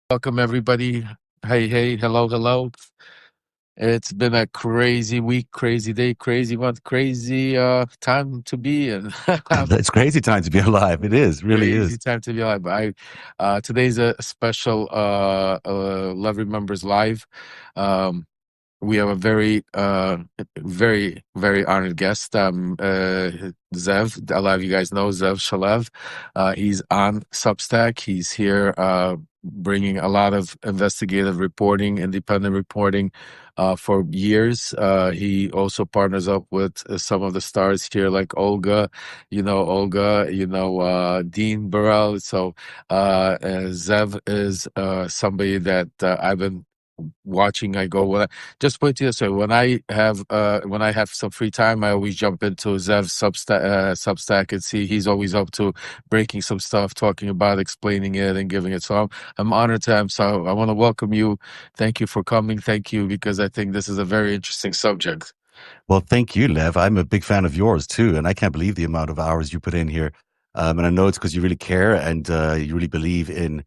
Welcome, everybody. Hey, hey, hello, hello. It's been a crazy week, crazy day, crazy month, crazy time to be in. It's crazy time to be alive. It is, really Crazy is. time to be alive. Today's a special Love Remembers Live. Um, we have a very honored guest, Zev. A lot of you guys know Zev Shalev. He's on Substack. He's here bringing a lot of investigative reporting, independent reporting for years. He also partners up with some of the stars here, like Olga, Dean Burrell. So Zev is somebody that I've been watching. I go, well, just put it this way: when I have some free time, I always jump into Zev's Substack and see he's always up to breaking some stuff, talking about, explaining it, and giving it. So I'm honored to him. So I want to welcome you. Thank you for coming. Thank you, because I think this is a very interesting subject. Well, thank you, Lev. I'm a big fan of yours too, and I can't believe the amount of hours you put in here. And I know it's because you really care and you really believe in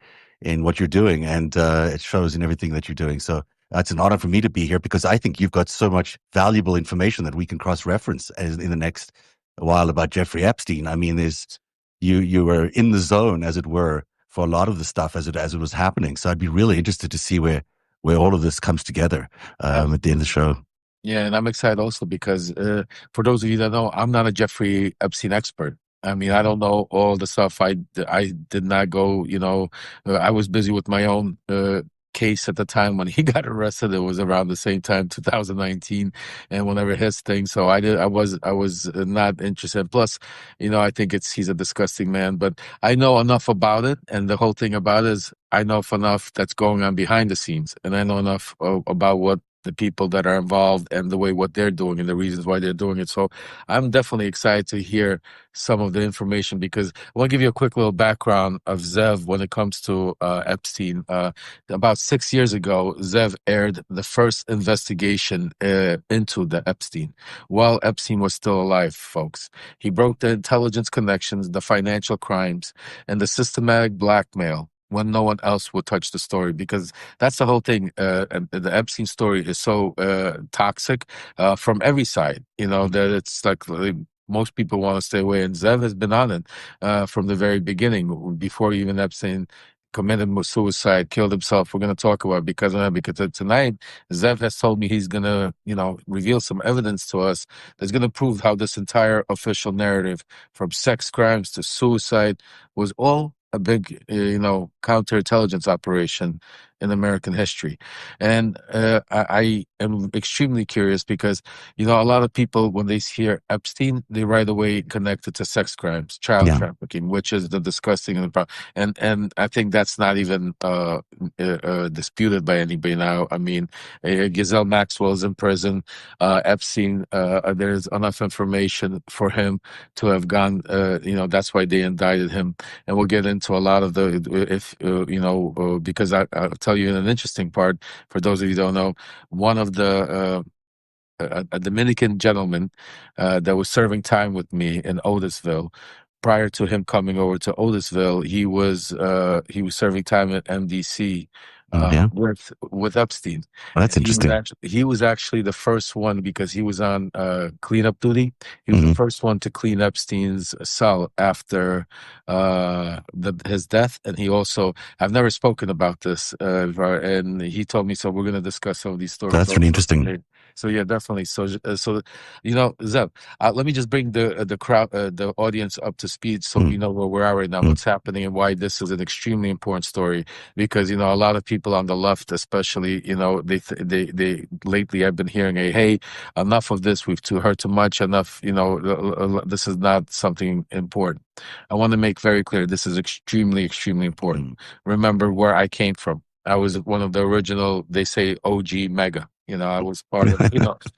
what you're doing, and it shows in everything that you're doing. So it's an honor for me to be here because I think you've got so much valuable information that we can cross-reference in the next while about Jeffrey Epstein. I mean, there's you were in the zone, as it were, for a lot of the stuff as it was happening. So I'd be really interested to see where all of this comes together at the end of the show. Yeah, and I'm excited also because for those of you that know, I'm not a Jeffrey Epstein expert. I mean, I don't know all the stuff. I did not go, I was busy with my own case at the time when he got arrested. It was around the same time, 2019, and whenever his thing. So I was not interested. Plus, I think he's a disgusting man, but I know enough about it. And the whole thing about it is I know enough that's going on behind the scenes, and I know enough about what the people that are involved and the way what they're doing and the reasons why they're doing it. So I'm definitely excited to hear some of the information because I want to give you a quick little background of Zev when it comes to Epstein. About 6 years ago, Zev aired the first investigation into the Epstein while Epstein was still alive, folks. He broke the intelligence connections, the financial crimes, and the systematic blackmail when no one else would touch the story because that's the whole thing. And the Epstein story is so toxic from every side, that it's like most people want to stay away. And Zev has been on it from the very beginning, before even Epstein committed suicide, killed himself. We're going to talk about it because of that. Because tonight, Zev has told me he's going to, reveal some evidence to us that's going to prove how this entire official narrative, from sex crimes to suicide, was all a big, counterintelligence operation in American history. And I am extremely curious because, a lot of people, when they hear Epstein, they right away connect it to sex crimes, child Yeah. trafficking, which is the disgusting and I think that's not even disputed by anybody now. I mean, Ghislaine Maxwell is in prison. Epstein, there's enough information for him to have gone. That's why they indicted him, and we'll get into a lot of the if because I'll tell you an interesting part for those of you who don't know. One of the a Dominican gentleman that was serving time with me in Otisville. Prior to him coming over to Otisville, he was serving time at MDC Yeah. with Epstein, Well, that's and interesting. he was actually the first one because he was on cleanup duty. He was the Hmm. first one to clean Epstein's cell after his death, and he also I've never spoken about this, and he told me so. We're going to discuss some of these stories That's really also interesting. today. So yeah, definitely. So Zeb, let me just bring the crowd, the audience up to speed, so we Mm. know where we are right now, Mm. what's happening, and why this is an extremely important story. Because a lot of people on the left, especially, they lately I've been hearing hey, enough of this. We've heard too much. Enough. This is not something important. I want to make very clear this is extremely, extremely important. Mm. Remember where I came from. I was one of the original, they say, OG mega. I was part of,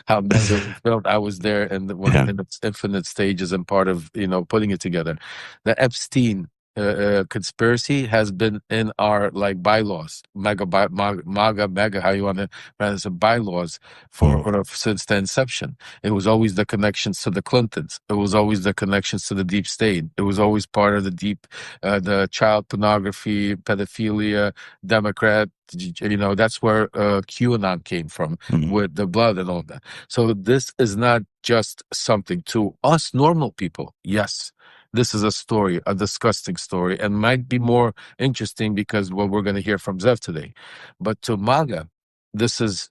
how mega was built. I was there in Yeah. in its infinite stages and part of, putting it together. The Epstein conspiracy has been in our like bylaws, MAGA, MAGA, how you want to pronounce it, bylaws Mm. since the inception. It was always the connections to the Clintons. It was always the connections to the deep state. It was always part of the child pornography, pedophilia, Democrat. That's where QAnon came from Mm. with the blood and all that. So this is not just something to us normal people. Yes, this is a story, a disgusting story, and might be more interesting because what we're going to hear from Zev today. But to MAGA, this is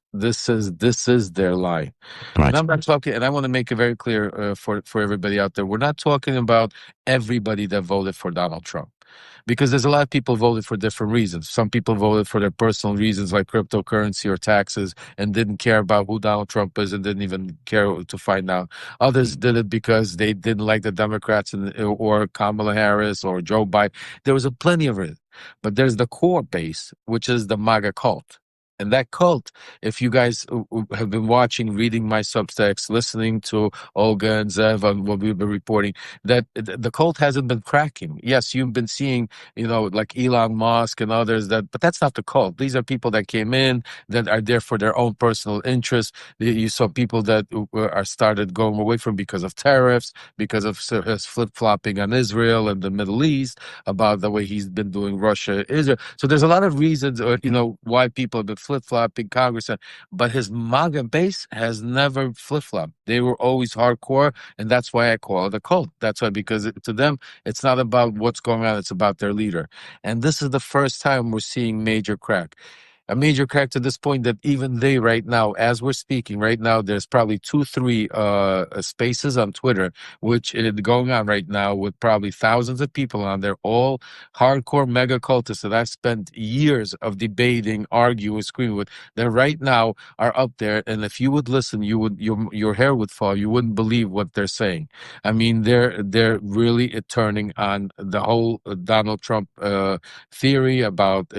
their lie. And Right. I'm not talking, and I want to make it very clear for everybody out there. We're not talking about everybody that voted for Donald Trump, because there's a lot of people voted for different reasons. Some people voted for their personal reasons, like cryptocurrency or taxes, and didn't care about who Donald Trump is and didn't even care to find out. Others did it because they didn't like the Democrats or Kamala Harris or Joe Biden. There was plenty of it. But there's the core base, which is the MAGA cult. And that cult, if you guys have been watching, reading my Substacks, listening to Olga and Zev on what we've been reporting, that the cult hasn't been cracking. Yes, you've been seeing, like Elon Musk and others, but that's not the cult. These are people that came in, that are there for their own personal interests. You saw people that are started going away from because of tariffs, because of his flip-flopping on Israel and the Middle East, about the way he's been doing Russia, Israel. So there's a lot of reasons, why people have been flip-flopping Congress, but his MAGA base has never flip-flopped. They were always hardcore, and that's why I call it a cult. That's why, because to them, it's not about what's going on, it's about their leader. And this is the first time we're seeing major crack. A major crack to this point that even they right now, as we're speaking right now, there's probably 2, 3 spaces on Twitter, which is going on right now with probably thousands of people on there, all hardcore mega cultists that I've spent years of debating, arguing, screaming with, that right now are up there. And if you would listen, your hair would fall. You wouldn't believe what they're saying. I mean, they're really turning on the whole Donald Trump theory about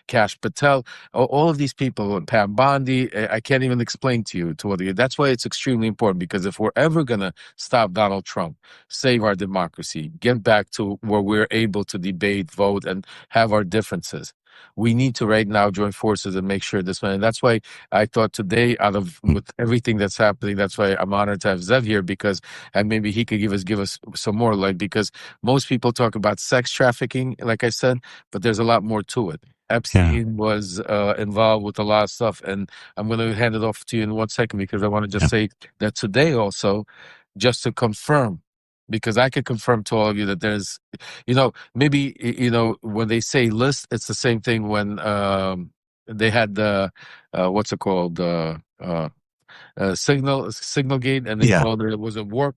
Cash Patel, all of these people, Pam Bondi. I can't even explain to you to what. That's why it's extremely important, because if we're ever gonna stop Donald Trump, save our democracy, get back to where we're able to debate, vote, and have our differences, we need to right now join forces and make sure this one. And that's why I thought today, with everything that's happening, that's why I'm honored to have Zev here, because and maybe he could give us some more light, because most people talk about sex trafficking, like I said, but there's a lot more to it. Yeah. Epstein was involved with a lot of stuff, and I'm going to hand it off to you in 1 second, because I want to just Yeah. say that today also, just to confirm, because I could confirm to all of you that there's, maybe, when they say list, it's the same thing when they had the, what's it called? Signal gate, and they Yeah. called it was a war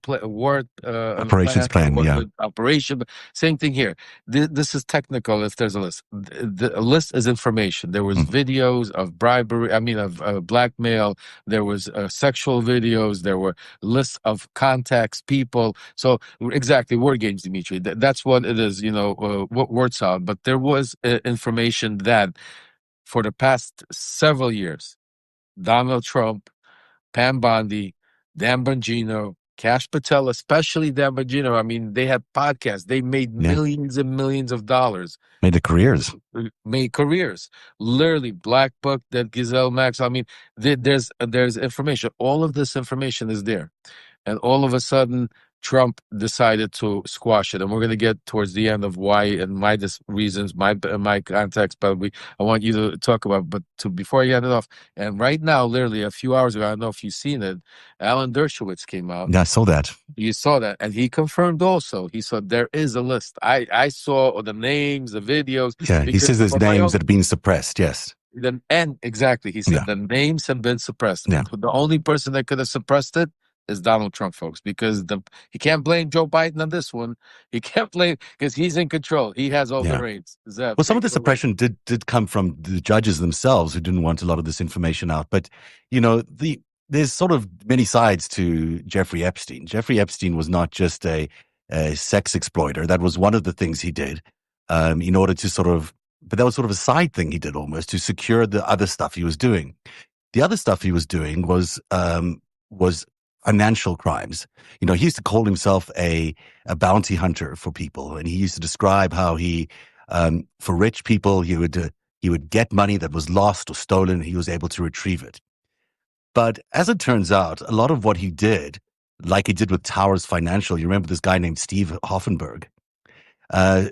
Operations plan, plan. Yeah. operation. Same thing here. This is technical. If there's a list, a list is information. There was Mhm. videos of bribery. I mean, of blackmail. There was sexual videos. There were lists of contacts, people. So exactly, word games, Dimitri. That's what it is. What word sound. But there was information that for the past several years, Donald Trump, Pam Bondi, Dan Bongino, Cash Patel, especially Dan Bongino. I mean, they had podcasts. They made Yeah. millions and millions of dollars, Made the careers. made careers. Literally, Black Book, that Gazelle Max. I mean, there's information. All of this information is there. And all of a sudden, Trump decided to squash it. And we're going to get towards the end of why and my reasons, my context. But I want you to talk about. But before I end it off, and right now, literally a few hours ago, I don't know if you've seen it, Alan Dershowitz came out. Yeah, I saw that. You saw that, and he confirmed also. He said there is a list. I saw the names, the videos. Yeah, he Because says there's for my names own, that have been suppressed. Yes. and exactly, he Yeah. said the names have been suppressed. Yeah. The only person that could have suppressed it is Donald Trump, folks, because he can't blame Joe Biden on this one. He can't blame, because he's in control. He has all the Yeah. reins. Zev, Well, some of take the it away. suppression did come from the judges themselves, who didn't want a lot of this information out. But there's sort of many sides to Jeffrey Epstein. Jeffrey Epstein was not just a sex exploiter. That was one of the things he did, in order to but that was sort of a side thing he did, almost, to secure the other stuff he was doing. The other stuff he was doing was financial crimes. He used to call himself a bounty hunter for people, and he used to describe how for rich people, he would get money that was lost or stolen, and he was able to retrieve it. But as it turns out, a lot of what he did, like he did with Towers Financial, you remember this guy named Steve Hoffenberg.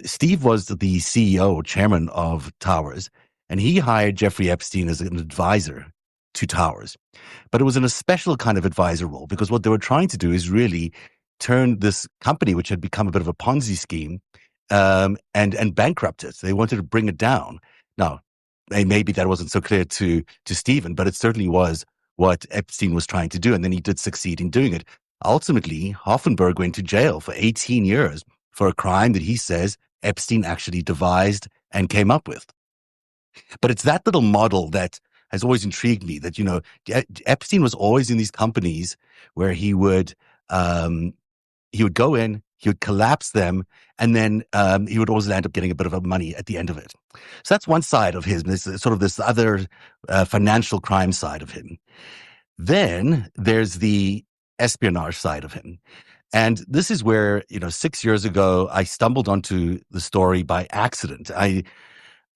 Steve was the CEO or chairman of Towers, and he hired Jeffrey Epstein as an advisor to Towers. But it was in a special kind of advisor role, because what they were trying to do is really turn this company, which had become a bit of a Ponzi scheme, and bankrupt it. They wanted to bring it down. Now, maybe that wasn't so clear to Stephen, but it certainly was what Epstein was trying to do, and then he did succeed in doing it. Ultimately, Hoffenberg went to jail for 18 years for a crime that he says Epstein actually devised and came up with. But it's that little model that has always intrigued me, that, Epstein was always in these companies where he would go in, he would collapse them, and then he would always end up getting a bit of money at the end of it. So that's one side of him, this other financial crime side of him. Then there's the espionage side of him. And this is where, 6 years ago, I stumbled onto the story by accident.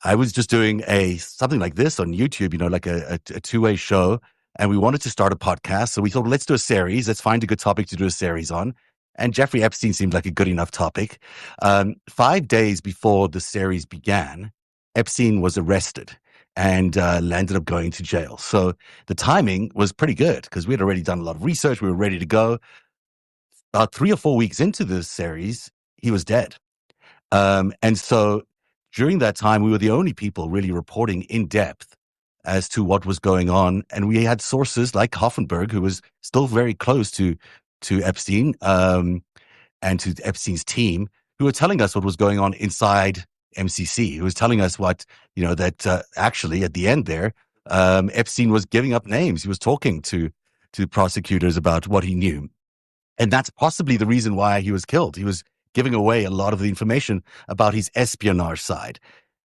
I was just doing something like this on YouTube, like a two-way show, and we wanted to start a podcast. So we thought, well, let's do a series. Let's find a good topic to do a series on. And Jeffrey Epstein seemed like a good enough topic. 5 days before the series began, Epstein was arrested and landed up going to jail. So the timing was pretty good, because we had already done a lot of research. We were ready to go. 3 or 4 weeks into this series, he was dead. And so during that time, we were the only people really reporting in depth as to what was going on. And we had sources like Hoffenberg, who was still very close to Epstein and to Epstein's team, who were telling us what was going on inside MCC, who was telling us that actually at the end there, Epstein was giving up names. He was talking to prosecutors about what he knew. And that's possibly the reason why he was killed. He was giving away a lot of the information about his espionage side.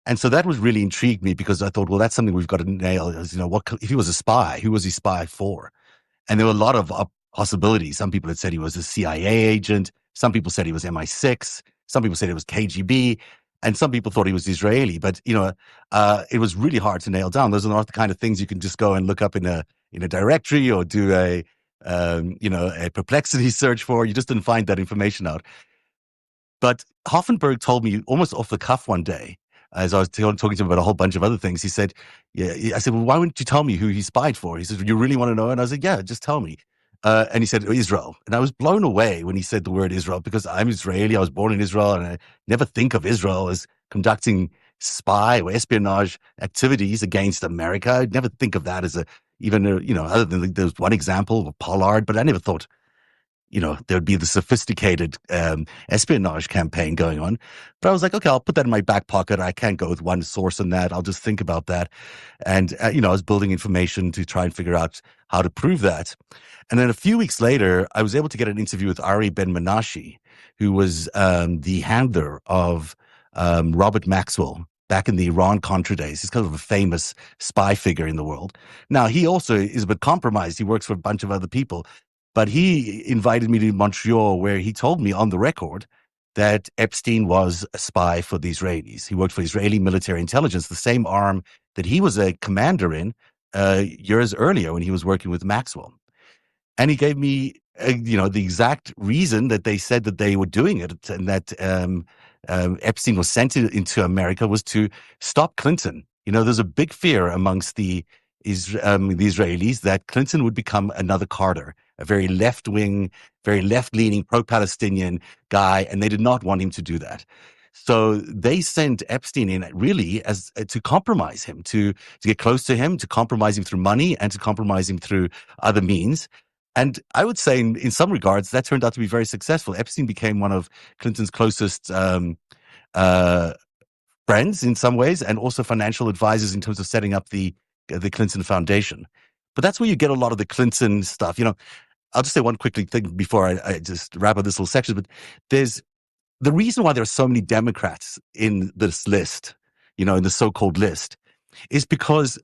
And so that was really intrigued me, because I thought, well, that's something we've got to nail. If he was a spy, who was he spy for? And there were a lot of possibilities. Some people had said he was a CIA agent. Some people said he was MI6. Some people said it was KGB. And some people thought he was Israeli. But, it was really hard to nail down. Those are not the kind of things you can just go and look up in a directory or do a perplexity search for. You just didn't find that information out. But Hoffenberg told me almost off the cuff one day, as I was talking to him about a whole bunch of other things. He said, I said, well, why wouldn't you tell me who he spied for? He said, you really want to know? And I said, yeah, just tell me. And he said, Israel. And I was blown away when he said the word Israel, because I'm Israeli. I was born in Israel, and I never think of Israel as conducting spy or espionage activities against America. I'd never think of that as other than there's one example of Pollard, but I never thought, there would be the sophisticated espionage campaign going on. But I was like, okay, I'll put that in my back pocket. I can't go with one source on that. I'll just think about that. And, I was building information to try and figure out how to prove that. And then a few weeks later, I was able to get an interview with Ari Ben-Menashe, who was the handler of Robert Maxwell back in the Iran-Contra days. He's kind of a famous spy figure in the world. Now, he also is a bit compromised. He works for a bunch of other people. But he invited me to Montreal, where he told me on the record that Epstein was a spy for the Israelis. He worked for Israeli military intelligence, the same arm that he was a commander in years earlier when he was working with Maxwell. And he gave me, the exact reason that they said that they were doing it, and that Epstein was sent into America was to stop Clinton. There's a big fear amongst the Israelis that Clinton would become another Carter, a very left-wing, very left-leaning, pro-Palestinian guy, and they did not want him to do that. So they sent Epstein in really as to compromise him, to get close to him, to compromise him through money, and to compromise him through other means. And I would say in some regards, that turned out to be very successful. Epstein became one of Clinton's closest friends in some ways, and also financial advisors in terms of setting up the Clinton Foundation. But that's where you get a lot of the Clinton stuff. I'll just say one quick thing before I just wrap up this little section. But there's the reason why there are so many Democrats in this list, in the so-called list, is because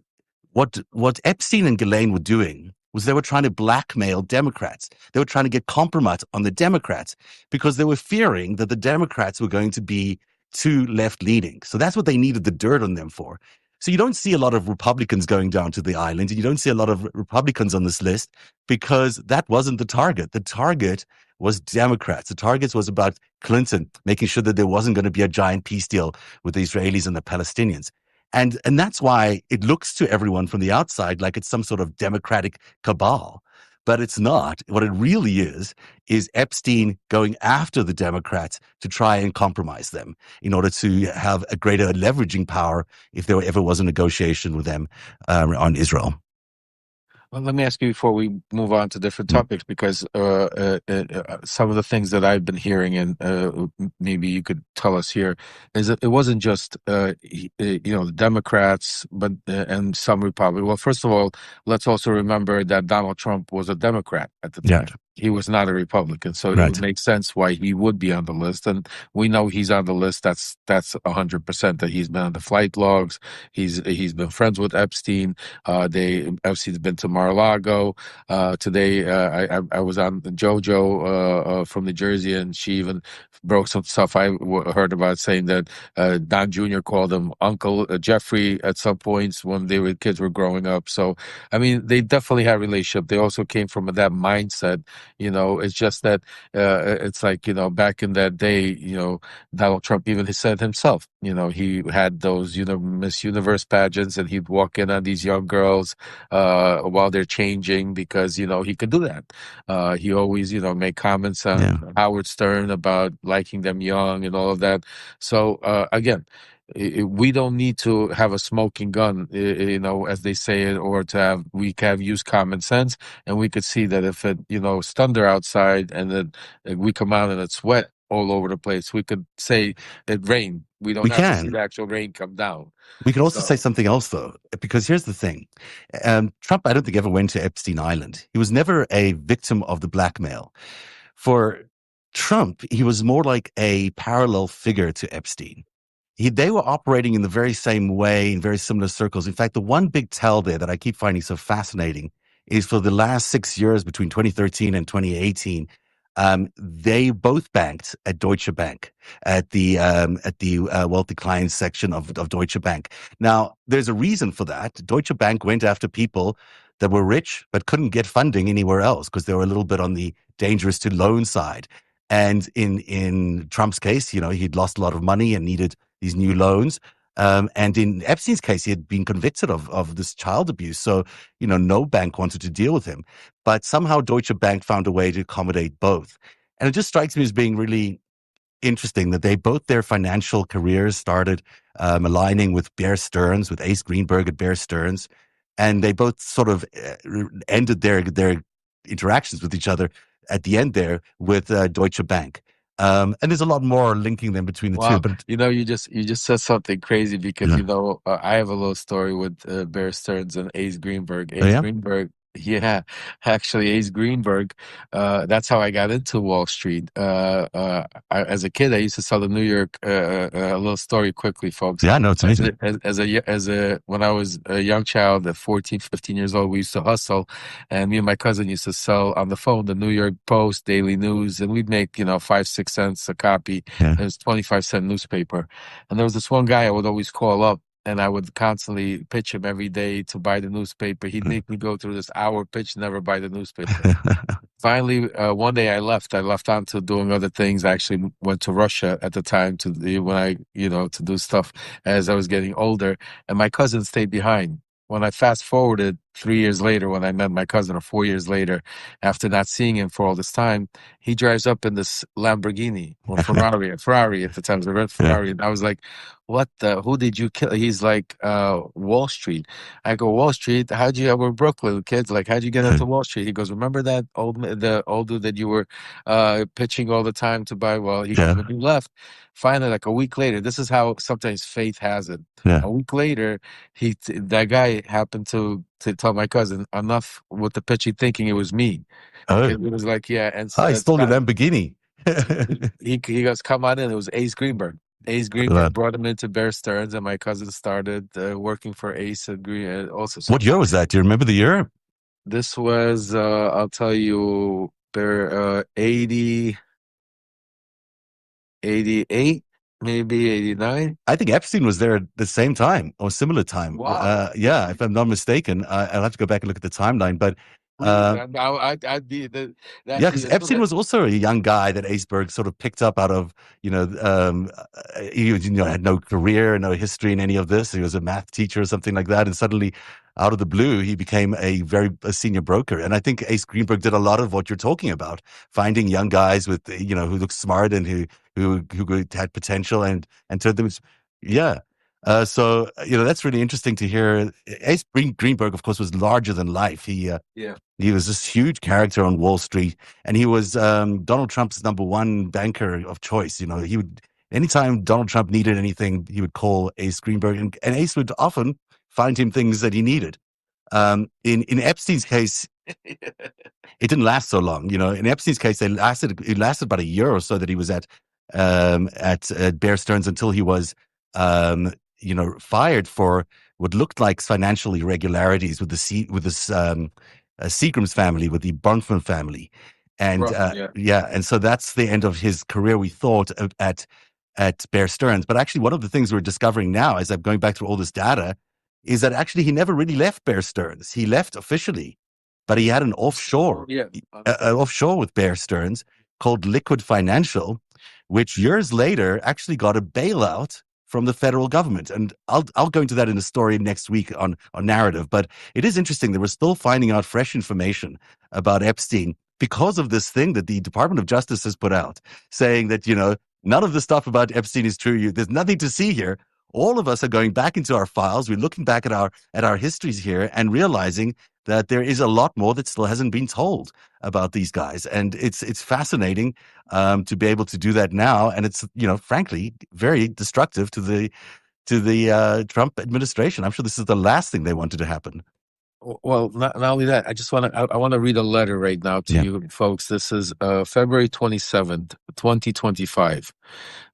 what Epstein and Ghislaine were doing was they were trying to blackmail Democrats. They were trying to get compromise on the Democrats because they were fearing that the Democrats were going to be too left leaning. So that's what they needed the dirt on them for. So you don't see a lot of Republicans going down to the island, and you don't see a lot of Republicans on this list because that wasn't the target. The target was Democrats. The target was about Clinton, making sure that there wasn't going to be a giant peace deal with the Israelis and the Palestinians. And that's why it looks to everyone from the outside like it's some sort of democratic cabal. But it's not. What it really is Epstein going after the Democrats to try and compromise them in order to have a greater leveraging power if there ever was a negotiation with them on Israel. Well, let me ask you before we move on to different Mm. topics, because some of the things that I've been hearing, and maybe you could tell us here, is that it wasn't just the Democrats, but and some Republicans. Well, first of all, let's also remember that Donald Trump was a Democrat at the Yeah, time. He was not a Republican, so it right. would make sense why he would be on the list. And we know he's on the list. That's 100% that he's been on the flight logs. He's been friends with Epstein. Epstein's been to Mar-a-Lago. Today, I was on JoJo from New Jersey, and she even broke some stuff I heard about, saying that Don Jr. called him Uncle Jeffrey at some points when kids were growing up. So, I mean, they definitely had a relationship. They also came from that mindset. It's just that it's like, back in that day, Donald Trump even said himself, he had those, Miss Universe pageants, and he'd walk in on these young girls while they're changing because, he could do that. He always, made comments on Howard Stern about liking them young and all of that. So, again, we don't need to have a smoking gun, as they say it, or we can use common sense, and we could see that if it's thunder outside and then we come out and it's wet all over the place, we could say it rained. We don't We have to see can. the actual rain come down. We could also say So, something else, though, because here's the thing. Trump, I don't think, ever went to Epstein Island. He was never a victim of the blackmail. For Trump, he was more like a parallel figure to Epstein. They were operating in the very same way, in very similar circles. In fact, the one big tell there that I keep finding so fascinating is for the last 6 years, between 2013 and 2018, they both banked at Deutsche Bank, at the wealthy clients section of Deutsche Bank. Now, there's a reason for that. Deutsche Bank went after people that were rich but couldn't get funding anywhere else because they were a little bit on the dangerous to loan side. And in Trump's case, he'd lost a lot of money and needed these new loans. And in Epstein's case, he had been convicted of this child abuse. So, no bank wanted to deal with him. But somehow Deutsche Bank found a way to accommodate both. And it just strikes me as being really interesting that their financial careers started aligning with Bear Stearns, with Ace Greenberg at Bear Stearns. And they both sort of ended their interactions with each other at the end there with Deutsche Bank. And there's a lot more linking them between the two. wow, But you just said something crazy because yeah. I have a little story with Bear Stearns and Ace Greenberg. Oh, Ace yeah? Greenberg, yeah, actually, Ace Greenberg. That's how I got into Wall Street. As a kid, I used to sell the New York. A little story quickly, folks. Yeah, no, it's amazing. When I was a young child, at 14, 15 years old, we used to hustle, and me and my cousin used to sell on the phone the New York Post, Daily News, and we'd make 5-6 cents a copy. Yeah. It was 25-cent newspaper, and there was this one guy I would always call up. And I would constantly pitch him every day to buy the newspaper. He'd make me go through this hour pitch, never buy the newspaper. Finally, one day I left. I left on to doing other things. I actually went to Russia at the time to do stuff as I was getting older. And my cousin stayed behind. When I fast forwarded 3 years later, when I met my cousin, or 4 years later, after not seeing him for all this time, he drives up in this Lamborghini or Ferrari at the time, it was a red Yeah. Ferrari. And I was like, who did you kill? He's like, Wall Street. I go, Wall Street? We're Brooklyn kids. Like, how'd you get into Wall Street? He goes, remember the old dude that you were pitching all the time to buy? Well, he goes, Yeah. when you left, finally, like a week later, this is how sometimes fate has it. Yeah. A week later, that guy happened to tell my cousin enough with the pitching, thinking it was me. Oh, It was like, yeah, and I stole your Lamborghini. he goes, come on in. It was Ace Greenberg. Ace Greenberg brought him into Bear Stearns, and my cousin started working for Ace and Green. Also, What year was that? Do you remember the year? This was, I'll tell you, 80, 88, maybe 89. I think Epstein was there at the same time or similar time. Wow. Yeah, if I'm not mistaken, I'll have to go back and look at the timeline. But Please, uh, I'd be yeah, that's because the Epstein was also a young guy that Aceberg sort of picked up out of, he had no career, no history in any of this. He was a math teacher or something like that, and suddenly, out of the blue, he became a senior broker. And I think Ace Greenberg did a lot of what you're talking about, finding young guys with who looked smart and who had potential and turned them, yeah. So that's really interesting to hear. Greenberg, of course, was larger than life. yeah. He was this huge character on Wall Street, and he was Donald Trump's number one banker of choice. He would, anytime Donald Trump needed anything, he would call Ace Greenberg, and Ace would often find him things that he needed. In Epstein's case, it didn't last so long. In Epstein's case, it lasted about a year or so that he was at Bear Stearns until he was fired for what looked like financial irregularities with Seagram's family, with the Bronfman family, and Yeah. yeah, and so that's the end of his career, we thought, at Bear Stearns. But actually, one of the things we're discovering now, as I'm going back through all this data, is that actually he never really left Bear Stearns. He left officially, but he had an offshore, offshore with Bear Stearns called Liquid Financial, which years later actually got a bailout from the federal government. And I'll go into that in a story next week on Narativ. But it is interesting that we're still finding out fresh information about Epstein because of this thing that the Department of Justice has put out, saying that, none of the stuff about Epstein is true. There's nothing to see here. All of us are going back into our files. We're looking back at our histories here and realizing that there is a lot more that still hasn't been told about these guys. And it's fascinating to be able to do that now. And it's, frankly, very destructive to the Trump administration. I'm sure this is the last thing they wanted to happen. Well, not only that, I want to read a letter right now to you folks. This is February 27th, 2025.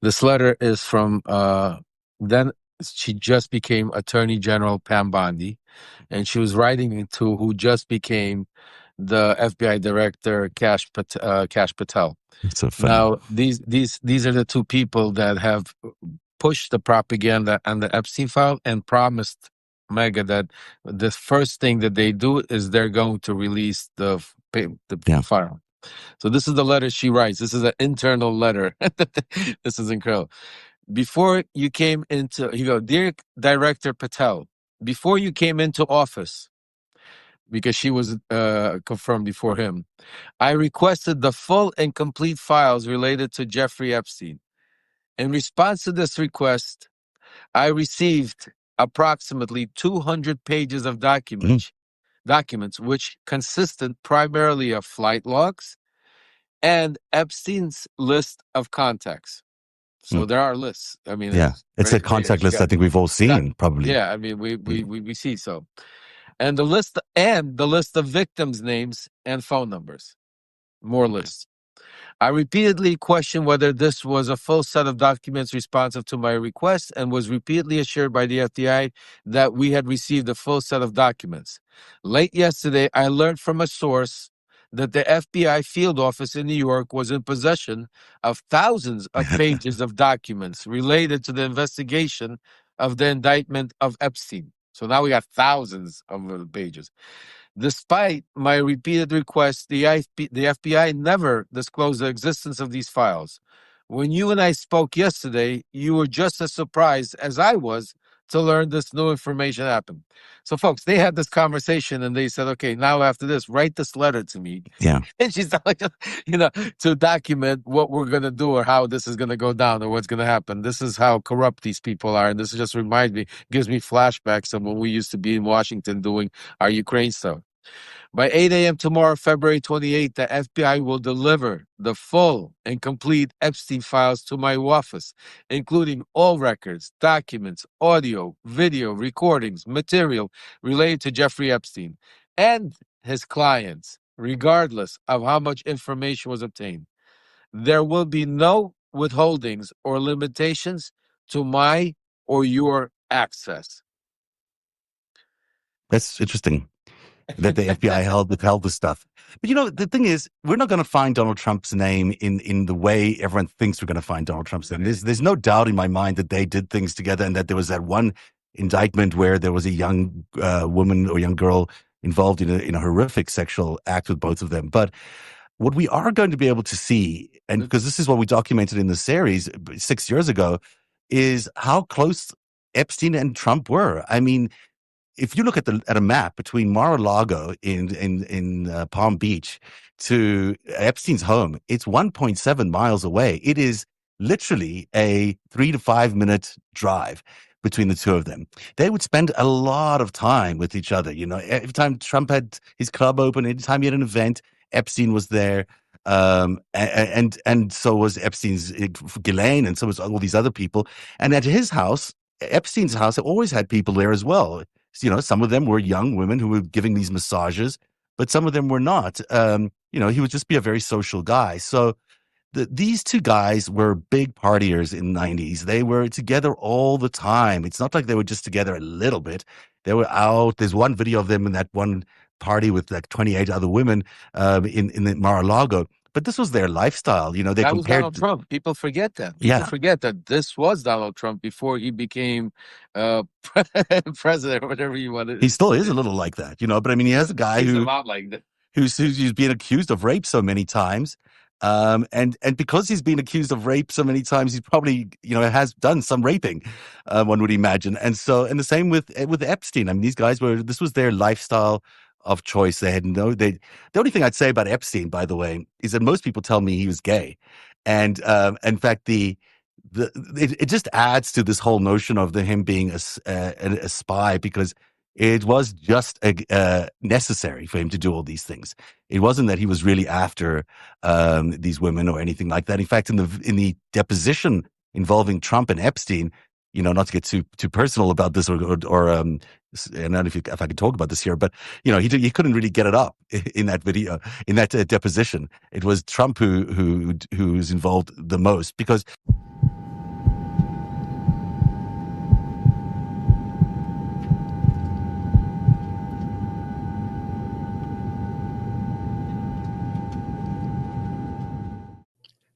This letter is from then she just became Attorney General Pam Bondi, and she was writing to who just became the FBI Director Kash Patel. It's so funny. Now, these are the two people that have pushed the propaganda on the Epstein file and promised MAGA that the first thing that they do is they're going to release the file. So this is the letter she writes. This is an internal letter. This is incredible. Before you came into, Dear Director Patel, before you came into office, because she was confirmed before him, I requested the full and complete files related to Jeffrey Epstein. In response to this request, I received approximately 200 pages of documents, which consisted primarily of flight logs and Epstein's list of contacts. So there are lists. I mean, it's a contact list I think we've all seen, probably. Yeah, I mean, we see so. And the list of victims' names and phone numbers. More lists. I repeatedly questioned whether this was a full set of documents responsive to my request and was repeatedly assured by the FBI that we had received a full set of documents. Late yesterday, I learned from a source that the FBI field office in New York was in possession of thousands of pages of documents related to the investigation of the indictment of Epstein. So now we got thousands of pages. Despite my repeated requests, the FBI never disclosed the existence of these files. When you and I spoke yesterday, you were just as surprised as I was to learn this new information happened. So, folks, they had this conversation and they said, okay, now after this, write this letter to me. Yeah. And she's like, to document what we're going to do or how this is going to go down or what's going to happen. This is how corrupt these people are. And this just gives me flashbacks of when we used to be in Washington doing our Ukraine stuff. By 8 a.m. tomorrow, February 28th, the FBI will deliver the full and complete Epstein files to my office, including all records, documents, audio, video, recordings, material related to Jeffrey Epstein and his clients, regardless of how much information was obtained. There will be no withholdings or limitations to my or your access. That's interesting. that the FBI withheld the stuff. But the thing is, we're not going to find Donald Trump's name in the way everyone thinks we're going to find Donald Trump's name. There's no doubt in my mind that they did things together, and that there was that one indictment where there was a young woman or young girl involved in a horrific sexual act with both of them. But what we are going to be able to see, and because this is what we documented in the series 6 years ago, is how close Epstein and Trump were. I mean, if you look at a map between Mar-a-Lago in Palm Beach to Epstein's home, it's 1.7 miles away. It is literally a 3 to 5 minute drive between the two of them. They would spend a lot of time with each other. Every time Trump had his club open, anytime he had an event, Epstein was there. And so was Epstein's Ghislaine, and so was all these other people. And at his house, Epstein's house, always had people there as well. Some of them were young women who were giving these massages, but some of them were not. He would just be a very social guy. So these two guys were big partiers in the 90s. They were together all the time. It's not like they were just together a little bit. They were out. There's one video of them in that one party with like 28 other women in the Mar-a-Lago. But this was their lifestyle. They That was compared. Donald Trump. People forget that. Yeah. People forget that this was Donald Trump before he became president or whatever you wanted. He still is a little like that, but I mean, he has a guy He's a lot like that. who's being accused of rape so many times. And because he's been accused of rape so many times, he's probably, has done some raping, one would imagine. And the same with Epstein. I mean, these guys this was their lifestyle of choice. The only thing I'd say about Epstein, by the way, is that most people tell me he was gay. And, in fact, it just adds to this whole notion of him being a spy, because it was just necessary for him to do all these things. It wasn't that he was really after these women or anything like that. In fact, in the deposition involving Trump and Epstein, not to get too personal about this, or I don't know if I could talk about this here, but he couldn't really get it up in that video, in that deposition. It was Trump who's involved the most, because.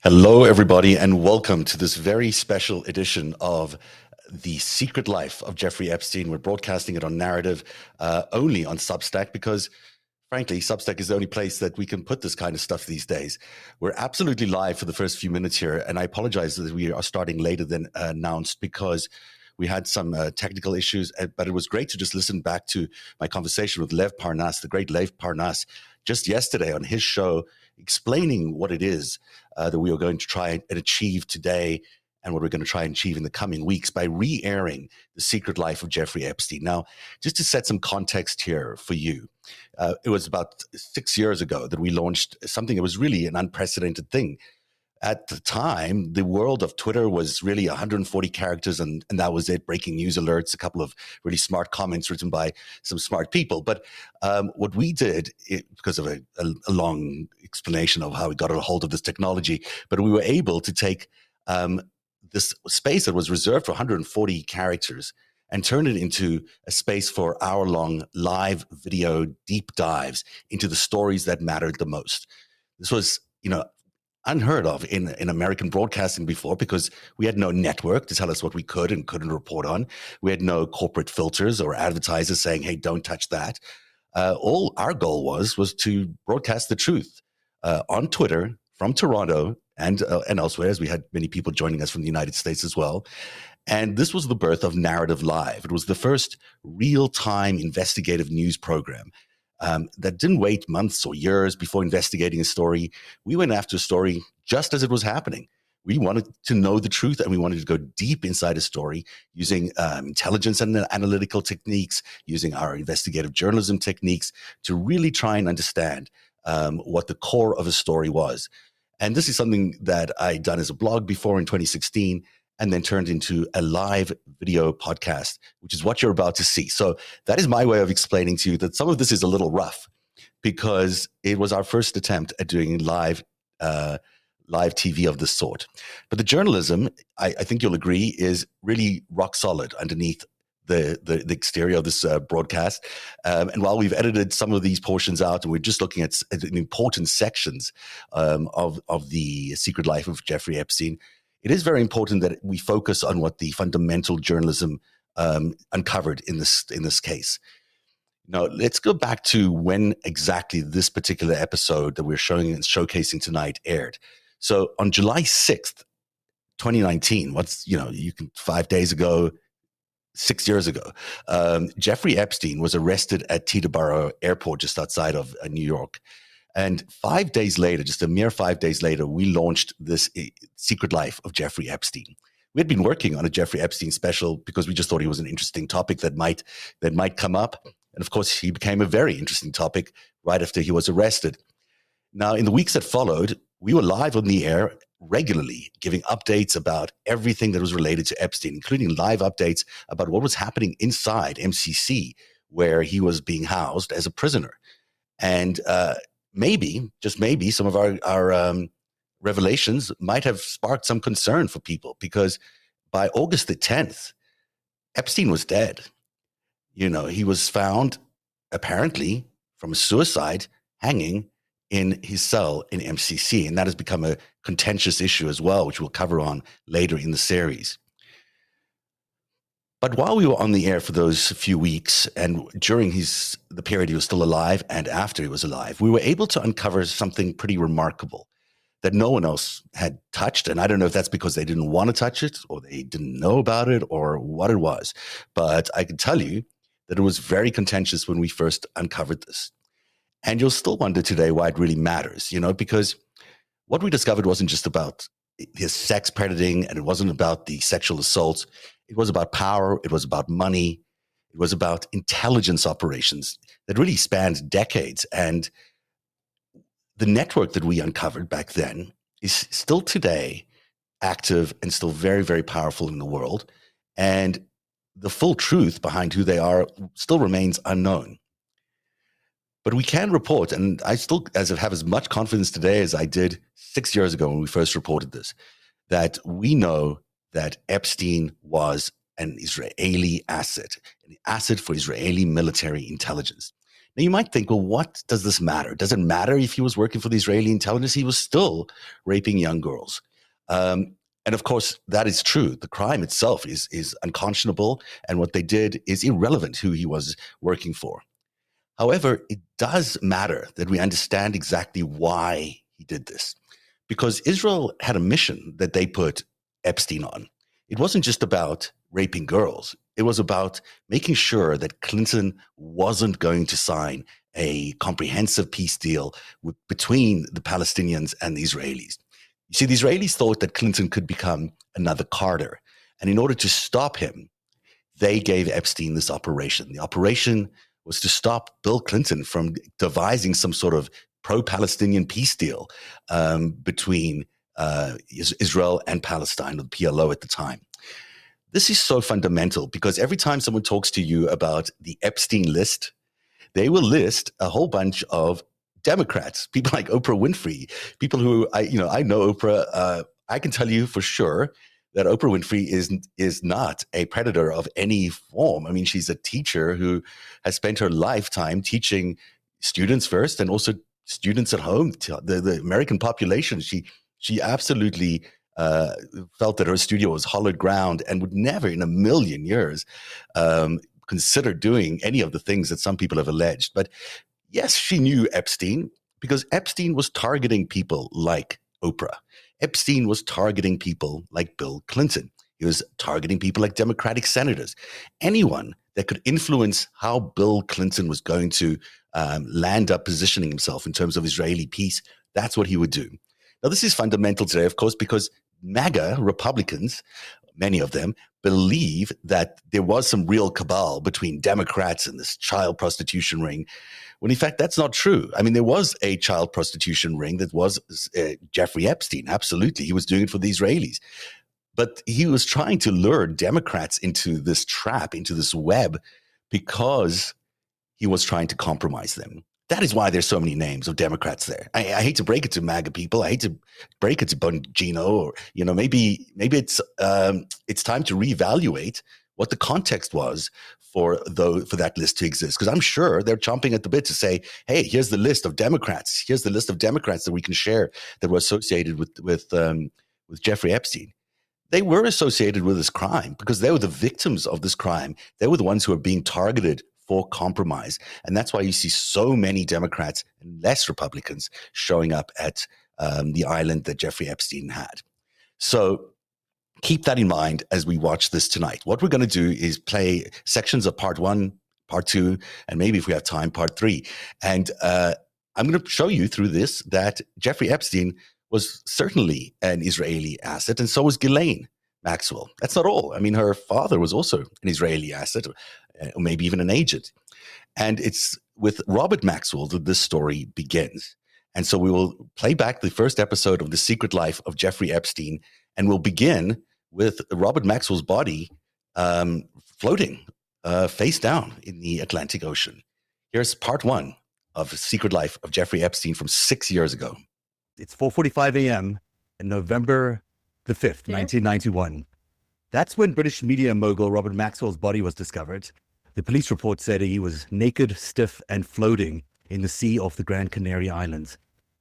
Hello, everybody, and welcome to this very special edition of The Secret Life of Jeffrey Epstein. We're broadcasting it on Narativ, only on Substack, because, frankly, Substack is the only place that we can put this kind of stuff these days. We're absolutely live for the first few minutes here, and I apologize that we are starting later than announced, because we had some technical issues, but it was great to just listen back to my conversation with Lev Parnas, the great Lev Parnas, just yesterday on his show, explaining what it is that we are going to try and achieve today, and what we're going to try and achieve in the coming weeks by re-airing The Secret Life of Jeffrey Epstein. Now, just to set some context here for you, it was about 6 years ago that we launched something that was really an unprecedented thing. At the time, the world of Twitter was really 140 characters, and that was it. Breaking news alerts, a couple of really smart comments written by some smart people. But what we did, because of a long explanation of how we got a hold of this technology, but we were able to take this space that was reserved for 140 characters and turn it into a space for hour-long live video deep dives into the stories that mattered the most. This was, unheard of in American broadcasting before, because we had no network to tell us what we could and couldn't report on. We had no corporate filters or advertisers saying, hey, don't touch that. All our goal was to broadcast the truth on Twitter from Toronto and elsewhere, as we had many people joining us from the United States as well. And this was the birth of Narativ Live. It was the first real-time investigative news program that didn't wait months or years before investigating a story. We went after a story just as it was happening. We wanted to know the truth, and we wanted to go deep inside a story using intelligence and analytical techniques, using our investigative journalism techniques to really try and understand what the core of a story was. And this is something that I'd done as a blog before in 2016, and then turned into a live video podcast, which is what you're about to see. So that is my way of explaining to you that some of this is a little rough, because it was our first attempt at doing live TV of this sort. But the journalism, I think you'll agree, is really rock solid underneath the exterior of this broadcast. And while we've edited some of these portions out, and we're just looking at important sections of the secret life of Jeffrey Epstein, it is very important that we focus on what the fundamental journalism uncovered in this case. Now, let's go back to when exactly this particular episode that we're showing and showcasing tonight aired. So on July 6th, 2019, 5 days ago, 6 years ago, Jeffrey Epstein was arrested at Teterboro Airport just outside of New York. And 5 days later, just a mere 5 days later, we launched this Secret Life of Jeffrey Epstein. We had been working on a Jeffrey Epstein special because we just thought he was an interesting topic that might come up. And of course, he became a very interesting topic right after he was arrested. Now, in the weeks that followed, we were live on the air regularly, giving updates about everything that was related to Epstein, including live updates about what was happening inside MCC, where he was being housed as a prisoner. And maybe, just maybe, some of our revelations might have sparked some concern for people, because by August the 10th, Epstein was dead. He was found, apparently, from a suicide, hanging in his cell in MCC. And that has become a contentious issue as well, which we'll cover on later in the series. But while we were on the air for those few weeks, and during the period he was still alive and after he was alive, we were able to uncover something pretty remarkable that no one else had touched. And I don't know if that's because they didn't want to touch it, or they didn't know about it, or what it was. But I can tell you that it was very contentious when we first uncovered this. And you'll still wonder today why it really matters, because what we discovered wasn't just about his sex predating, and it wasn't about the sexual assaults. It was about power. It was about money. It was about intelligence operations that really spanned decades. And the network that we uncovered back then is still today active and still very, very powerful in the world. And the full truth behind who they are still remains unknown. But we can report, and I still have as much confidence today as I did 6 years ago when we first reported this, that we know that Epstein was an Israeli asset, an asset for Israeli military intelligence. Now, you might think, well, what does this matter? Does it matter if he was working for the Israeli intelligence? He was still raping young girls. And of course, that is true. The crime itself is unconscionable, and what they did is irrelevant who he was working for. However, it does matter that we understand exactly why he did this, because Israel had a mission that they put Epstein on. It wasn't just about raping girls. It was about making sure that Clinton wasn't going to sign a comprehensive peace deal between the Palestinians and the Israelis. You see, the Israelis thought that Clinton could become another Carter. And in order to stop him, they gave Epstein this operation. The operation was to stop Bill Clinton from devising some sort of pro-Palestinian peace deal between Israel and Palestine, the PLO at the time. This is so fundamental because every time someone talks to you about the Epstein list, they will list a whole bunch of Democrats, people like Oprah Winfrey, people who I know Oprah. I can tell you for sure that Oprah Winfrey is not a predator of any form. I mean, she's a teacher who has spent her lifetime teaching students first, and also students at home, the American population. She absolutely felt that her studio was hollowed ground and would never in a million years consider doing any of the things that some people have alleged. But yes, she knew Epstein because Epstein was targeting people like Oprah. Epstein was targeting people like Bill Clinton. He was targeting people like Democratic senators. Anyone that could influence how Bill Clinton was going to land up positioning himself in terms of Israeli peace, that's what he would do. Now, this is fundamental today, of course, because MAGA Republicans, many of them, believe that there was some real cabal between Democrats and this child prostitution ring, when in fact that's not true. I mean, there was a child prostitution ring that was Jeffrey Epstein. Absolutely. He was doing it for the Israelis. But he was trying to lure Democrats into this trap, into this web, because he was trying to compromise them. That is why there's so many names of Democrats there. I hate to break it to MAGA people. I hate to break it to Bongino, or maybe it's time to reevaluate what the context was for that list to exist. Because I'm sure they're chomping at the bit to say, hey, here's the list of Democrats. Here's the list of Democrats that we can share that were associated with Jeffrey Epstein. They were associated with this crime because they were the victims of this crime. They were the ones who are being targeted for compromise. And that's why you see so many Democrats and less Republicans showing up at the island that Jeffrey Epstein had. So keep that in mind as we watch this tonight. What we're going to do is play sections of part 1, part 2, and maybe if we have time, part 3. And I'm going to show you through this that Jeffrey Epstein was certainly an Israeli asset, and so was Ghislaine Maxwell. That's not all. I mean, her father was also an Israeli asset, or maybe even an agent. And it's with Robert Maxwell that this story begins. And so we will play back the first episode of The Secret Life of Jeffrey Epstein, and we'll begin with Robert Maxwell's body floating face down in the Atlantic Ocean. Here's part 1 of The Secret Life of Jeffrey Epstein from 6 years ago. It's 4:45 a.m. on November the 5th, 1991. That's when British media mogul Robert Maxwell's body was discovered. The police report said he was naked, stiff, and floating in the sea off the Gran Canaria Islands.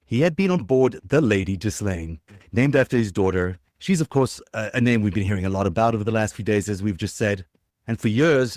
He had been on board the Lady Ghislaine, named after his daughter. She's, of course, a name we've been hearing a lot about over the last few days, as we've just said. And for years,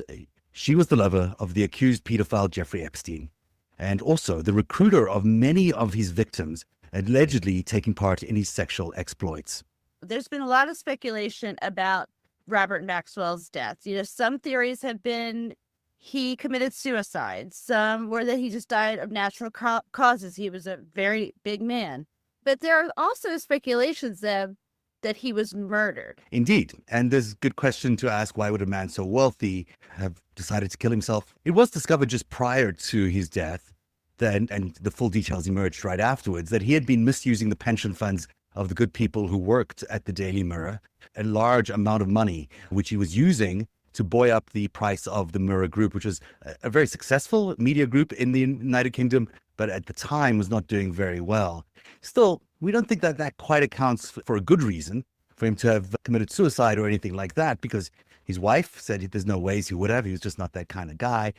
she was the lover of the accused pedophile Jeffrey Epstein, and also the recruiter of many of his victims, allegedly taking part in his sexual exploits. There's been a lot of speculation about Robert Maxwell's death. Some theories have been he committed suicide. Some were that he just died of natural causes. He was a very big man. But there are also speculations that he was murdered. Indeed. And there's a good question to ask, why would a man so wealthy have decided to kill himself? It was discovered just prior to his death, and the full details emerged right afterwards, that he had been misusing the pension funds of the good people who worked at the Daily Mirror, a large amount of money, which he was using to buoy up the price of the Mirror Group, which was a very successful media group in the United Kingdom, but at the time was not doing very well. Still, we don't think that quite accounts for a good reason for him to have committed suicide or anything like that, because his wife said there's no ways he would have. He was just not that kind of guy.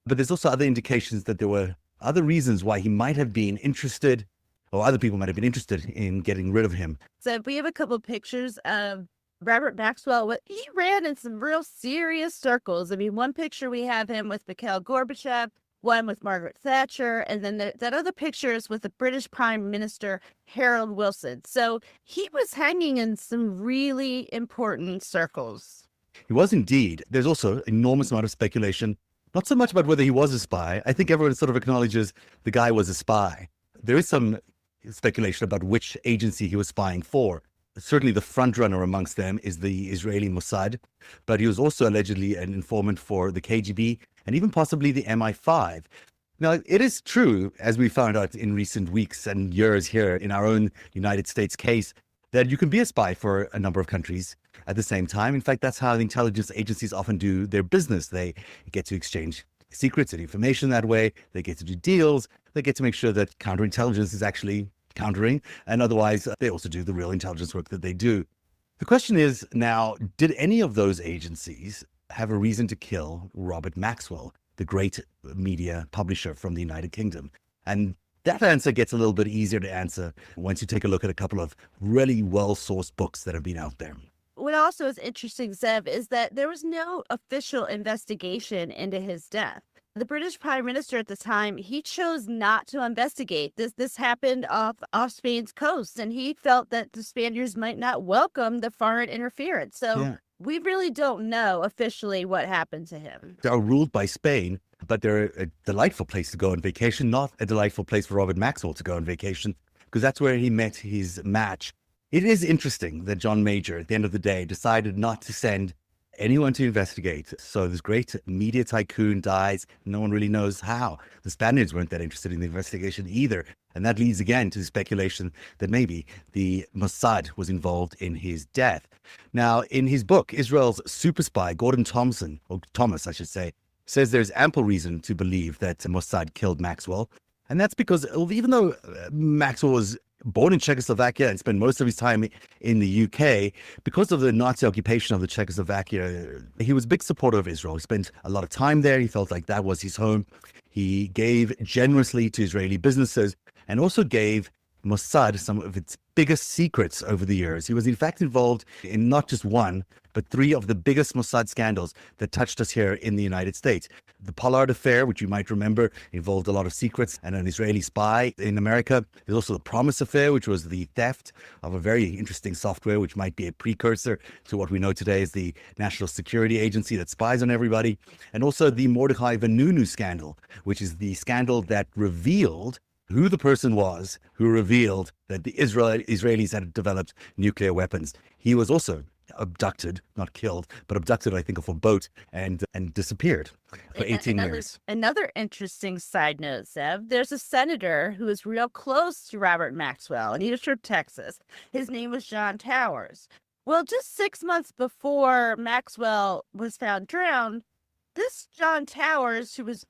But there's also other indications that there were other reasons why he might have been interested, or other people might have been interested in getting rid of him. So we have a couple of pictures of Robert Maxwell. He ran in some real serious circles. I mean, one picture we have him with Mikhail Gorbachev, one with Margaret Thatcher, and then that other picture is with the British Prime Minister, Harold Wilson. So he was hanging in some really important circles. He was indeed. There's also an enormous amount of speculation, not so much about whether he was a spy. I think everyone sort of acknowledges the guy was a spy. There is some speculation about which agency he was spying for. Certainly the front runner amongst them is the Israeli Mossad, but he was also allegedly an informant for the KGB and even possibly the MI5. Now, it is true, as we found out in recent weeks and years here in our own United States case, that you can be a spy for a number of countries at the same time. In fact, that's how the intelligence agencies often do their business. They get to exchange secrets and information that way. They get to do deals. They get to make sure that counterintelligence is actually countering, and otherwise they also do the real intelligence work that they do. The question is now, did any of those agencies have a reason to kill Robert Maxwell, the great media publisher from the United Kingdom? And that answer gets a little bit easier to answer once you take a look at a couple of really well-sourced books that have been out there. What also is interesting, Zev, is that there was no official investigation into his death. The British Prime Minister at the time, he chose not to investigate. This happened off Spain's coast, and he felt that the Spaniards might not welcome the foreign interference. So we really don't know officially what happened to him. They are ruled by Spain, but they're a delightful place to go on vacation, not a delightful place for Robert Maxwell to go on vacation, because that's where he met his match. It is interesting that John Major, at the end of the day, decided not to send anyone to investigate. So this great media tycoon dies. No one really knows how. The Spaniards weren't that interested in the investigation either. And that leads again to the speculation that maybe the Mossad was involved in his death. Now, in his book, Israel's super spy, Gordon Thompson, or Thomas, I should say, says there's ample reason to believe that Mossad killed Maxwell. And that's because even though Maxwell was born in Czechoslovakia and spent most of his time in the UK. Because of the Nazi occupation of the Czechoslovakia, he was a big supporter of Israel. He spent a lot of time there. He felt like that was his home. He gave generously to Israeli businesses and also gave Mossad some of its biggest secrets over the years. He was in fact involved in not just one, but three of the biggest Mossad scandals that touched us here in the United States. The Pollard affair, which you might remember, involved a lot of secrets and an Israeli spy in America. There's also the Promise affair, which was the theft of a very interesting software, which might be a precursor to what we know today as the National Security Agency that spies on everybody. And also the Mordechai Vanunu scandal, which is the scandal that revealed who the person was who revealed that the Israelis had developed nuclear weapons. He was also abducted, not killed, but abducted, I think, off a boat and disappeared for 18 years. Another interesting side note, Zev, there's a senator who is real close to Robert Maxwell, and he was from Texas. His name was John Towers. Well, just 6 months before Maxwell was found drowned, this John Towers, who was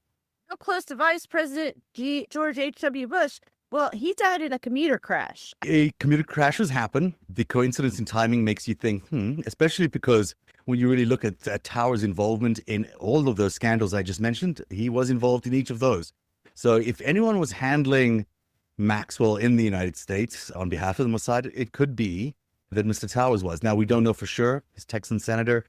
real close to Vice President George H.W. Bush, well, he died in a commuter crash. Commuter crashes happen. The coincidence in timing makes you think, especially because when you really look at Towers' involvement in all of those scandals I just mentioned, he was involved in each of those. So if anyone was handling Maxwell in the United States on behalf of the Mossad, it could be that Mr. Towers was. Now, we don't know for sure. He's Texan senator.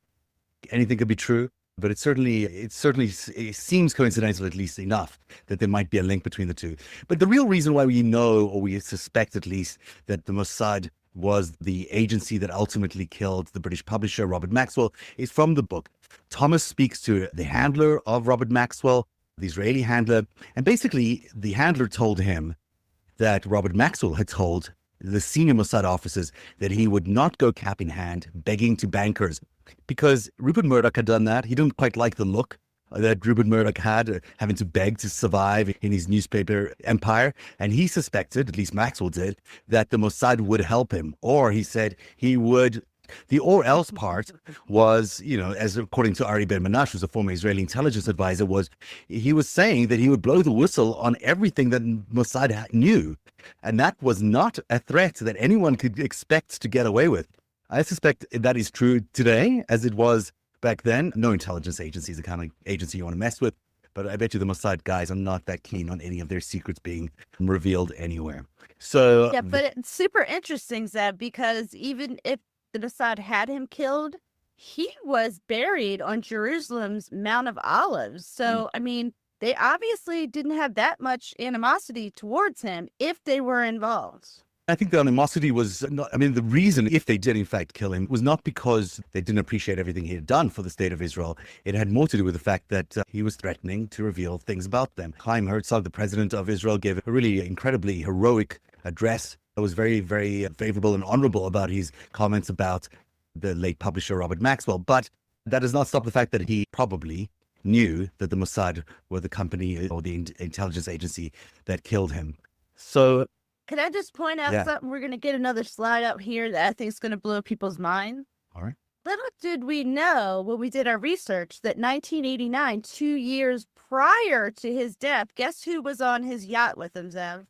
Anything could be true. But it seems coincidental, at least enough, that there might be a link between the two. But the real reason why we know, or we suspect at least, that the Mossad was the agency that ultimately killed the British publisher Robert Maxwell is from the book. Thomas speaks to the handler of Robert Maxwell, the Israeli handler, and basically the handler told him that Robert Maxwell had told the senior Mossad officers that he would not go cap in hand begging to bankers, because Rupert Murdoch had done that. He didn't quite like the look that Rupert Murdoch had, having to beg to survive in his newspaper empire. And he suspected, at least Maxwell did, that the Mossad would help him. Or he said he would. The or else part was, as according to Ari Ben-Menashe, who's a former Israeli intelligence advisor, he was saying that he would blow the whistle on everything that Mossad knew. And that was not a threat that anyone could expect to get away with. I suspect that is true today, as it was back then. No intelligence agency is the kind of agency you want to mess with. But I bet you the Mossad guys are not that keen on any of their secrets being revealed anywhere. So yeah, but it's super interesting, Zeb, because even if the Mossad had him killed, he was buried on Jerusalem's Mount of Olives. So, I mean, they obviously didn't have that much animosity towards him if they were involved. I think the animosity was not, the reason, if they did in fact kill him, was not because they didn't appreciate everything he had done for the state of Israel. It had more to do with the fact that he was threatening to reveal things about them. Chaim Herzog, the president of Israel, gave a really incredibly heroic address that was very, very favorable and honorable about his comments about the late publisher Robert Maxwell. But that does not stop the fact that he probably knew that the Mossad were the company or the intelligence agency that killed him. So can I just point out something? We're going to get another slide up here that I think is going to blow people's mind. All right. Little did we know when we did our research that 1989, 2 years prior to his death, guess who was on his yacht with him, Zev?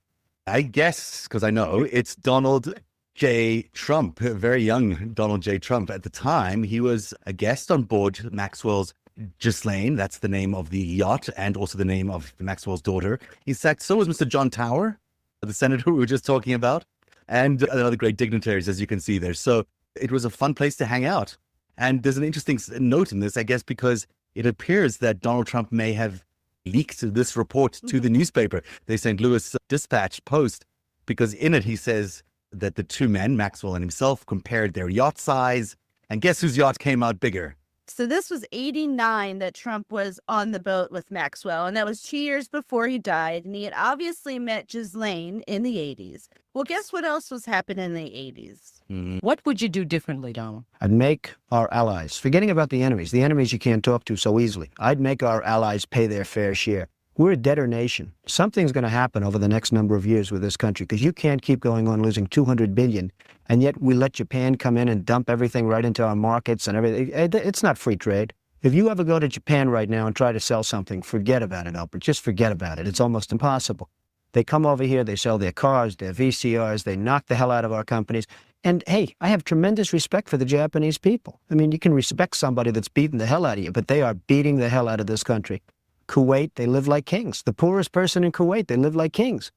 I guess, because I know, it's Donald J. Trump, a very young Donald J. Trump. At the time, he was a guest on board Maxwell's Ghislaine. That's the name of the yacht and also the name of Maxwell's daughter. In fact, so was Mr. John Tower, the senator we were just talking about, and other great dignitaries, as you can see there. So it was a fun place to hang out. And there's an interesting note in this, I guess, because it appears that Donald Trump may have leaked this report to the newspaper, the St. Louis Dispatch Post, because in it he says that the two men, Maxwell and himself, compared their yacht size. And guess whose yacht came out bigger? So this was 89 that Trump was on the boat with Maxwell, and that was 2 years before he died, and he had obviously met Ghislaine in the 80s. Well, guess what else was happening in the 80s? What would you do differently, Donald? I'd make our allies, forgetting about the enemies you can't talk to so easily. I'd make our allies pay their fair share. We're a debtor nation. Something's going to happen over the next number of years with this country, because you can't keep going on losing $200 billion, and yet we let Japan come in and dump everything right into our markets and everything. It's not free trade. If you ever go to Japan right now and try to sell something, forget about it, Albert. Just forget about it. It's almost impossible. They come over here, they sell their cars, their VCRs, they knock the hell out of our companies. And hey, I have tremendous respect for the Japanese people. I mean, you can respect somebody that's beating the hell out of you, but they are beating the hell out of this country. Kuwait, they live like kings. The poorest person in Kuwait, they live like kings.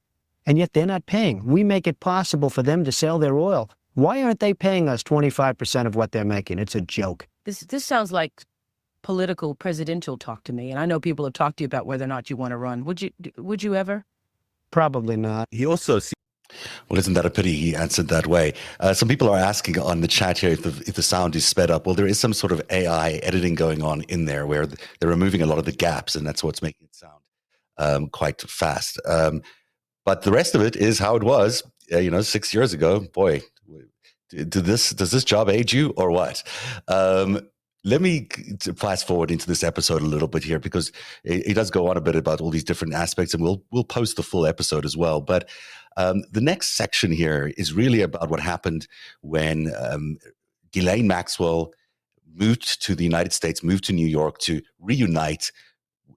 And yet they're not paying. We make it possible for them to sell their oil. Why aren't they paying us 25% of what they're making? It's a joke. This sounds like political presidential talk to me. And I know people have talked to you about whether or not you want to run. Would you ever? Probably not. He also Well, isn't that a pity he answered that way? Some people are asking on the chat here if the sound is sped up. Well, there is some sort of AI editing going on in there where they're removing a lot of the gaps, and that's what's making it sound quite fast. But the rest of it is how it was, 6 years ago. Boy, does this job age you or what? Let me fast forward into this episode a little bit here, because it does go on a bit about all these different aspects, and we'll post the full episode as well. But the next section here is really about what happened when Ghislaine Maxwell moved to the United States, moved to New York to reunite.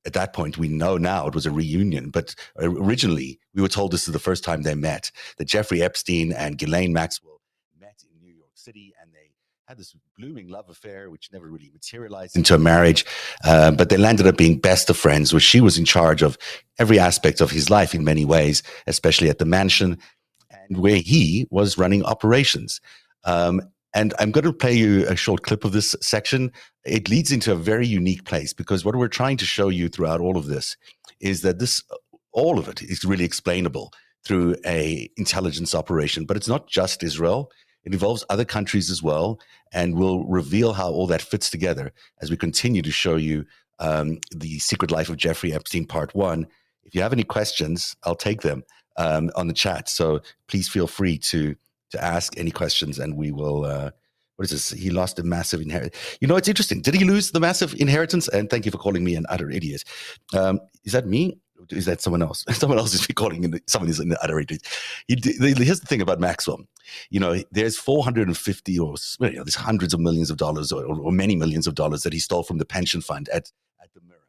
At that point, we know now it was a reunion, but originally we were told this is the first time they met, that Jeffrey Epstein and Ghislaine Maxwell met in New York City, and they had this blooming love affair, which never really materialized into a marriage, but they landed up being best of friends, where she was in charge of every aspect of his life in many ways, especially at the mansion, and where he was running operations. And I'm going to play you a short clip of this section. It leads into a very unique place, because what we're trying to show you throughout all of this is that all of it is really explainable through a intelligence operation. But it's not just Israel. It involves other countries as well, and we'll reveal how all that fits together as we continue to show you the Secret Life of Jeffrey Epstein Part 1. If you have any questions, I'll take them on the chat. So please feel free to ask any questions, and we will, what is this? He lost a massive inheritance. It's interesting. Did he lose the massive inheritance? And thank you for calling me an utter idiot. Is that me? Is that someone else? Someone else is calling someone is an utter idiot. Here's the thing about Maxwell. There's 450 or there's hundreds of millions of dollars or many millions of dollars that he stole from the pension fund at the Mirror.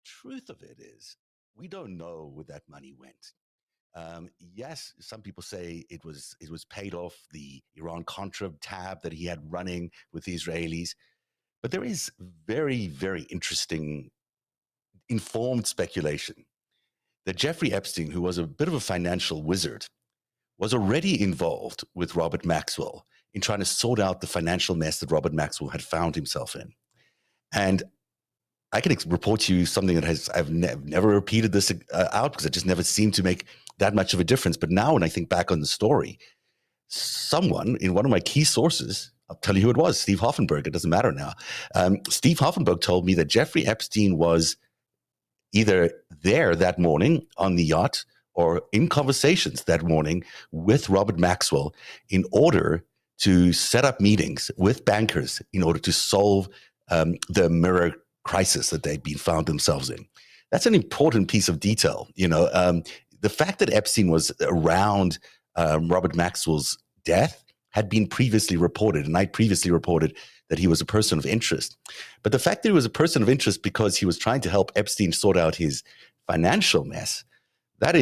The truth of it is, we don't know where that money went. Yes, some people say it was paid off the Iran-Contra tab that he had running with the Israelis. But there is very, very interesting, informed speculation that Jeffrey Epstein, who was a bit of a financial wizard, was already involved with Robert Maxwell in trying to sort out the financial mess that Robert Maxwell had found himself in. And I can report to you something that I've never repeated this out, because it just never seemed to make that much of a difference. But now when I think back on the story, someone in one of my key sources, I'll tell you who it was, Steve Hoffenberg, it doesn't matter now. Steve Hoffenberg told me that Jeffrey Epstein was either there that morning on the yacht or in conversations that morning with Robert Maxwell in order to set up meetings with bankers in order to solve the Mirror crisis that they'd been found themselves in. That's an important piece of detail. The fact that Epstein was around Robert Maxwell's death had been previously reported, and I previously reported that he was a person of interest. But the fact that he was a person of interest because he was trying to help Epstein sort out his financial mess, that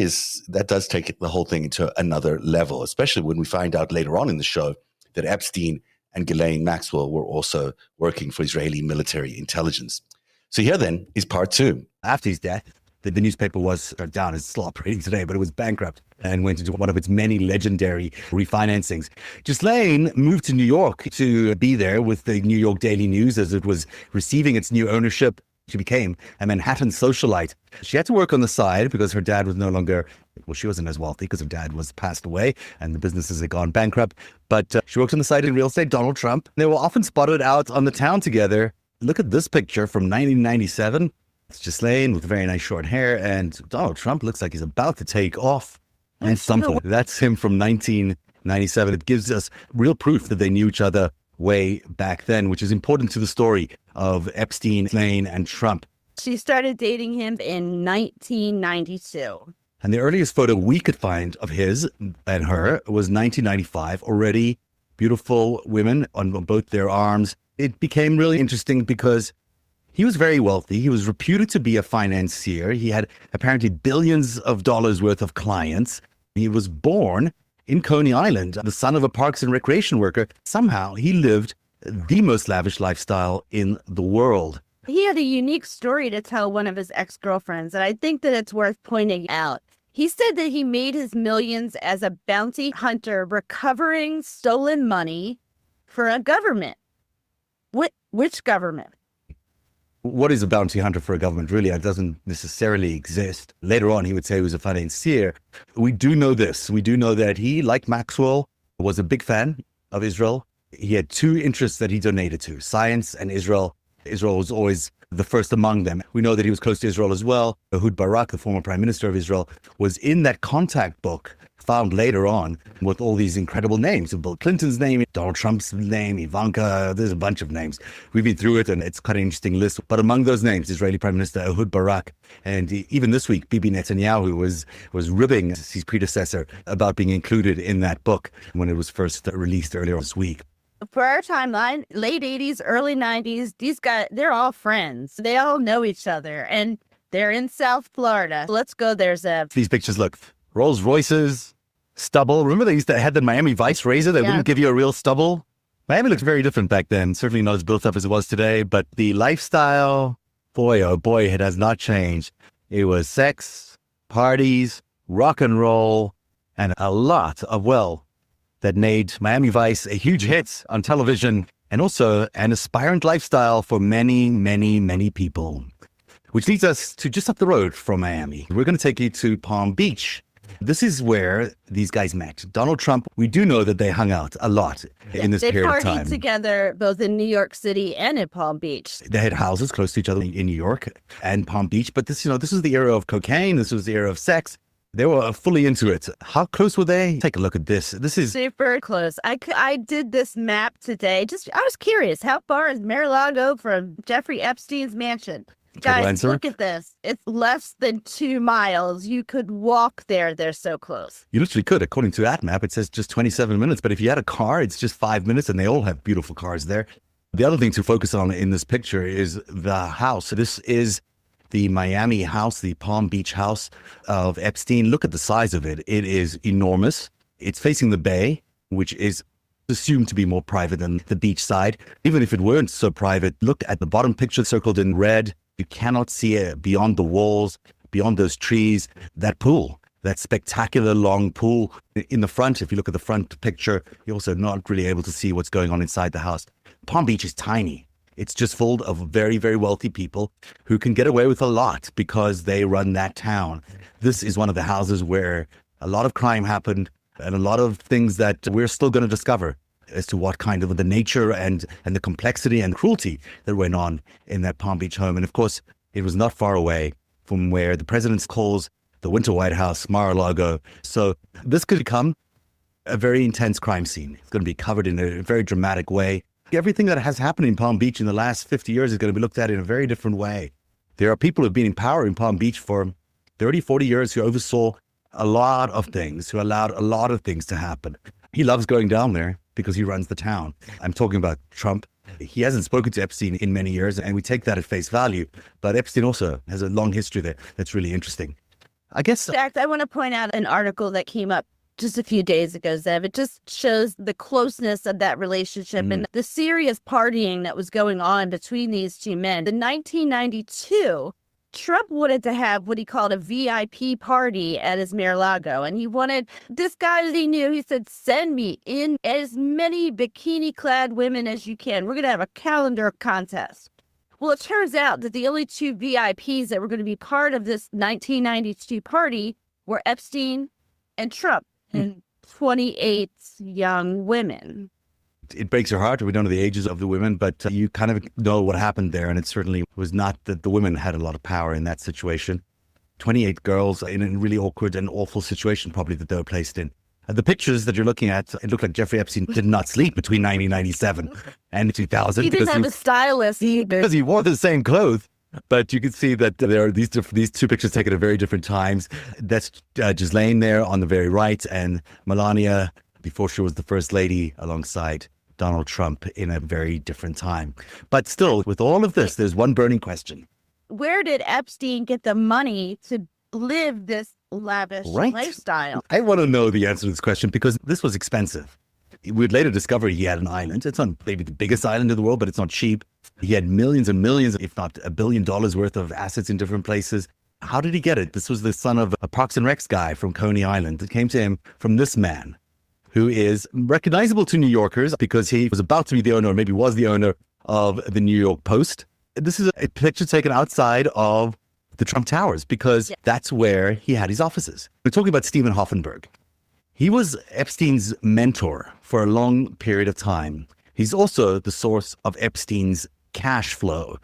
does take the whole thing into another level, especially when we find out later on in the show that Epstein and Ghislaine Maxwell were also working for Israeli military intelligence. So here then is part 2. after his death, the newspaper was down, it's still operating today, but it was bankrupt and went into one of its many legendary refinancings. Ghislaine moved to New York to be there with the New York Daily News as it was receiving its new ownership. She became a Manhattan socialite. She had to work on the side because her dad was no longer, well, she wasn't as wealthy because her dad was passed away and the businesses had gone bankrupt. But she worked on the side in real estate, Donald Trump. They were often spotted out on the town together. Look at this picture from 1997. It's Ghislaine with very nice short hair, and Donald Trump looks like he's about to take off. And something. That's him from 1997. It gives us real proof that they knew each other way back then, which is important to the story of Epstein, Ghislaine, and Trump. She started dating him in 1992. And the earliest photo we could find of his and her was 1995, already beautiful women on both their arms. It became really interesting because He was very wealthy. He was reputed to be a financier. He had apparently billions of dollars worth of clients. He was born in Coney Island, the son of a parks and recreation worker. Somehow he lived the most lavish lifestyle in the world. He had a unique story to tell one of his ex-girlfriends, and I think that it's worth pointing out. He said that he made his millions as a bounty hunter recovering stolen money for a government. Which government? What is a bounty hunter for a government? Really, it doesn't necessarily exist. Later on, he would say he was a financier. We do know this. We do know that he, like Maxwell, was a big fan of Israel. He had two interests that he donated to, science and Israel. Israel was always the first among them. We know that he was close to Israel as well. Ehud Barak, the former prime minister of Israel, was in that contact book found later on with all these incredible names. Bill Clinton's name, Donald Trump's name, Ivanka, there's a bunch of names. We've been through it and it's quite an interesting list. But among those names, Israeli Prime Minister Ehud Barak, and even this week, Bibi Netanyahu was ribbing his predecessor about being included in that book when it was first released earlier this week. For our timeline, late 80s, early 90s, these guys, they're all friends. They all know each other, and they're in South Florida. Let's go there, Zeb. These pictures look Rolls Royces, stubble. Remember they used to have the Miami Vice razor that wouldn't give you a real stubble? Miami looked very different back then. Certainly not as built up as it was today, but the lifestyle, boy, oh boy, it has not changed. It was sex, parties, rock and roll, and a lot of, well, that made Miami Vice a huge hit on television and also an aspirant lifestyle for many, many, many people. Which leads us to just up the road from Miami. We're going to take you to Palm Beach. This is where these guys met. Donald Trump, we do know that they hung out a lot in this period of time. They partied together both in New York City and in Palm Beach. They had houses close to each other in New York and Palm Beach. But this was the era of cocaine. This was the era of sex. They were fully into it. How close were they? Take a look at this. This is super close. I did this map today. I was curious. How far is Mar-a-Lago from Jeffrey Epstein's mansion? Guys, look at this. It's less than 2 miles. You could walk there. They're so close. You literally could. According to that map, it says just 27 minutes. But if you had a car, it's just 5 minutes, and they all have beautiful cars there. The other thing to focus on in this picture is the house. This is the Miami house, the Palm Beach house of Epstein. Look at the size of it. It is enormous. It's facing the bay, which is assumed to be more private than the beach side. Even if it weren't so private, look at the bottom picture circled in red. You cannot see it beyond the walls, beyond those trees, that pool, that spectacular long pool. In the front, if you look at the front picture, you're also not really able to see what's going on inside the house. Palm Beach is tiny. It's just full of very, very wealthy people who can get away with a lot because they run that town. This is one of the houses where a lot of crime happened and a lot of things that we're still going to discover as to what kind of the nature and the complexity and cruelty that went on in that Palm Beach home. And of course, it was not far away from where the president calls the Winter White House, Mar-a-Lago. So this could become a very intense crime scene. It's going to be covered in a very dramatic way. Everything that has happened in Palm Beach in the last 50 years is going to be looked at in a very different way. There are people who have been in power in Palm Beach for 30, 40 years who oversaw a lot of things, who allowed a lot of things to happen. He loves going down there because he runs the town. I'm talking about Trump. He hasn't spoken to Epstein in many years, and we take that at face value. But Epstein also has a long history there that's really interesting. I guess. In fact, I want to point out an article that came up just a few days ago, Zev. It just shows the closeness of that relationship and the serious partying that was going on between these two men. In 1992, Trump wanted to have what he called a VIP party at his Mar-a-Lago. And he wanted this guy that he knew. He said, send me in as many bikini-clad women as you can. We're going to have a calendar contest. Well, it turns out that the only two VIPs that were going to be part of this 1992 party were Epstein and Trump. And 28 young women. It breaks your heart. We don't know the ages of the women, but you kind of know what happened there. And it certainly was not that the women had a lot of power in that situation. 28 girls in a really awkward and awful situation, probably, that they were placed in. The pictures that you're looking at, it looked like Jeffrey Epstein did not sleep between 1997 and 2000. He didn't have a stylist because he wore the same clothes. But you can see that there are these two pictures taken at very different times. That's Ghislaine there on the very right, and Melania before she was the first lady alongside Donald Trump in a very different time. But still, with all of this, there's one burning question. Where did Epstein get the money to live this lavish lifestyle? I want to know the answer to this question because this was expensive. We'd later discover he had an island. It's not maybe the biggest island in the world, but it's not cheap. He had millions and millions, if not $1 billion worth of assets in different places. How did he get it? This was the son of a Parks and Recs guy from Coney Island. It came to him from this man who is recognizable to New Yorkers because he was about to be the owner, or maybe was the owner of the New York Post. This is a picture taken outside of the Trump Towers because that's where he had his offices. We're talking about Stephen Hoffenberg. He was Epstein's mentor for a long period of time. He's also the source of Epstein's cash flow.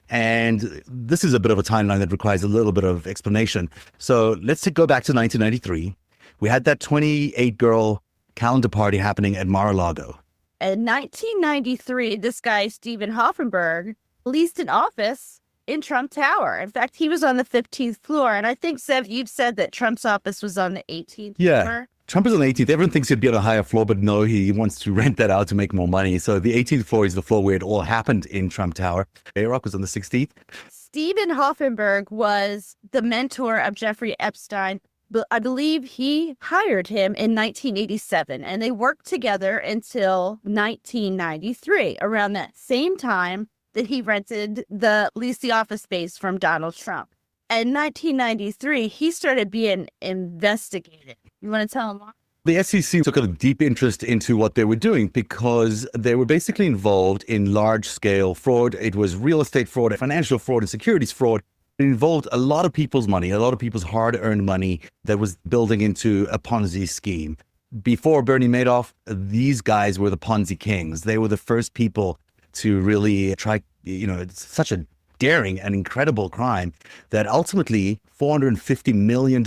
And this is a bit of a timeline that requires a little bit of explanation. So let's go back to 1993. We had that 28-girl calendar party happening at Mar-a-Lago. In 1993, this guy, Stephen Hoffenberg, leased an office in Trump Tower. In fact, he was on the 15th floor. And I think, Sev, you've said that Trump's office was on the 18th floor. Trump is on the 18th. Everyone thinks he'd be on a higher floor, but no, he wants to rent that out to make more money. So the 18th floor is the floor where it all happened in Trump Tower. A-Rock was on the 16th. Stephen Hoffenberg was the mentor of Jeffrey Epstein. But I believe he hired him in 1987, and they worked together until 1993, around that same time that he leased the office space from Donald Trump. In 1993, he started being investigated. You want to tell him why? The SEC took a deep interest into what they were doing because they were basically involved in large-scale fraud. It was real estate fraud, financial fraud, and securities fraud. It involved a lot of people's money, a lot of people's hard-earned money that was building into a Ponzi scheme. Before Bernie Madoff, these guys were the Ponzi kings. They were the first people to really try, it's such a daring and incredible crime that ultimately $450 million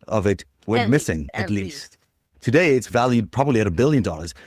of it went missing, at least. Today, it's valued probably at $1 billion.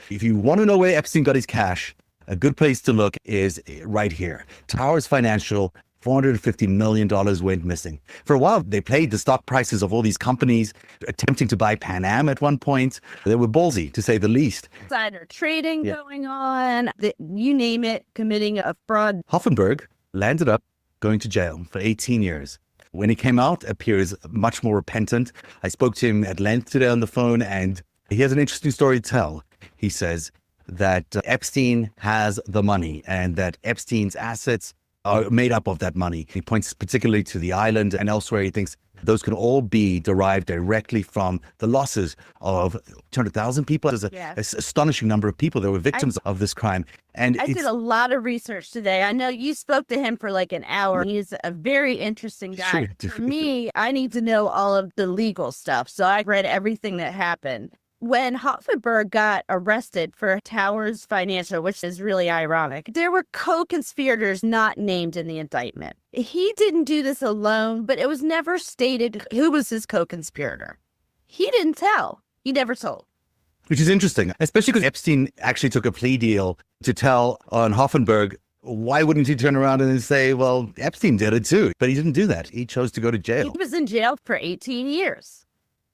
If you want to know where Epstein got his cash, a good place to look is right here. Towers Financial, $450 million went missing. For a while, they played the stock prices of all these companies, attempting to buy Pan Am at one point. They were ballsy, to say the least. Insider trading going on, you name it, committing a fraud. Hoffenberg landed up going to jail for 18 years. When he came out, appears much more repentant. I spoke to him at length today on the phone, and he has an interesting story to tell. He says that Epstein has the money and that Epstein's assets are made up of that money. He points particularly to the island and elsewhere. He thinks those can all be derived directly from the losses of 200,000 people. There's an astonishing number of people that were victims of this crime. And I did a lot of research today. I know you spoke to him for like an hour. He's a very interesting guy. Sure. For me, I need to know all of the legal stuff. So I read everything that happened. When Hoffenberg got arrested for Towers Financial, which is really ironic, there were co-conspirators not named in the indictment. He didn't do this alone, but it was never stated who was his co-conspirator. He didn't tell. He never told. Which is interesting, especially because Epstein actually took a plea deal to tell on Hoffenberg. Why wouldn't he turn around and say, well, Epstein did it too? But he didn't do that. He chose to go to jail. He was in jail for 18 years.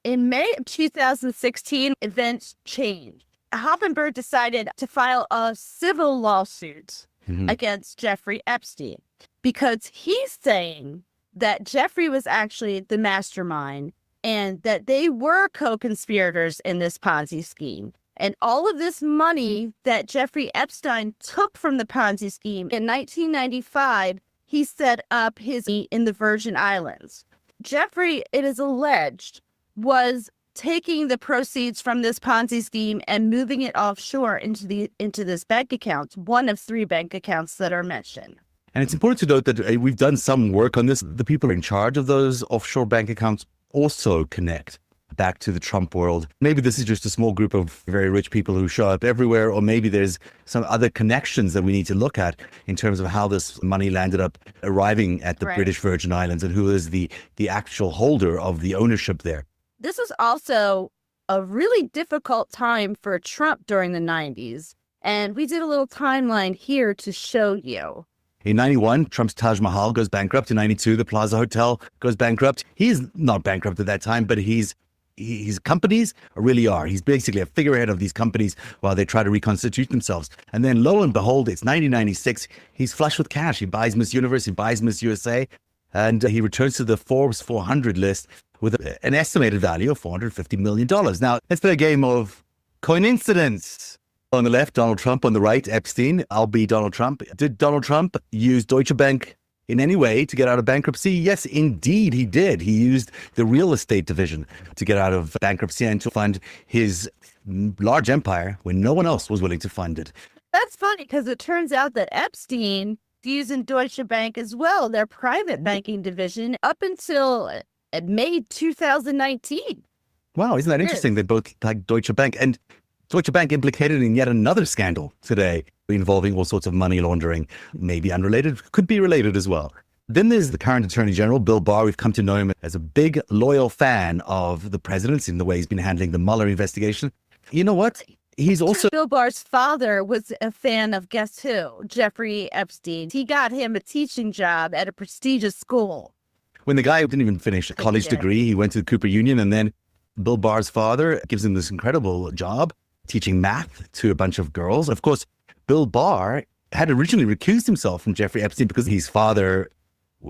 In May of 2016, events changed. Hoffenberg decided to file a civil lawsuit against Jeffrey Epstein because he's saying that Jeffrey was actually the mastermind and that they were co-conspirators in this Ponzi scheme. And all of this money that Jeffrey Epstein took from the Ponzi scheme in 1995, he set up his in the Virgin Islands. Jeffrey, it is alleged, was taking the proceeds from this Ponzi scheme and moving it offshore into this bank account, one of 3 bank accounts that are mentioned. And it's important to note that we've done some work on this. The people in charge of those offshore bank accounts also connect back to the Trump world. Maybe this is just a small group of very rich people who show up everywhere, or maybe there's some other connections that we need to look at in terms of how this money landed up arriving at the British Virgin Islands and who is the actual holder of the ownership there. This was also a really difficult time for Trump during the 90s. And we did a little timeline here to show you. In 91, Trump's Taj Mahal goes bankrupt. In 92, the Plaza Hotel goes bankrupt. He's not bankrupt at that time, but he's his companies really are. He's basically a figurehead of these companies while they try to reconstitute themselves. And then lo and behold, it's 1996. He's flush with cash. He buys Miss Universe, he buys Miss USA, and he returns to the Forbes 400 list with an estimated value of $450 million. Now, let's play a game of coincidence. On the left, Donald Trump. On the right, Epstein. I'll be Donald Trump. Did Donald Trump use Deutsche Bank in any way to get out of bankruptcy? Yes, indeed, he did. He used the real estate division to get out of bankruptcy and to fund his large empire when no one else was willing to fund it. That's funny because it turns out that Epstein using Deutsche Bank as well, their private banking division, up until May 2019. Wow, isn't that interesting? They both like Deutsche Bank. And Deutsche Bank implicated in yet another scandal today involving all sorts of money laundering, maybe unrelated, could be related as well. Then there's the current Attorney General, Bill Barr. We've come to know him as a big, loyal fan of the president's in the way he's been handling the Mueller investigation. You know what? He's also... Bill Barr's father was a fan of, guess who? Jeffrey Epstein. He got him a teaching job at a prestigious school. When the guy didn't even finish a college degree, he went to Cooper Union, and then Bill Barr's father gives him this incredible job teaching math to a bunch of girls. Of course, Bill Barr had originally recused himself from Jeffrey Epstein because his father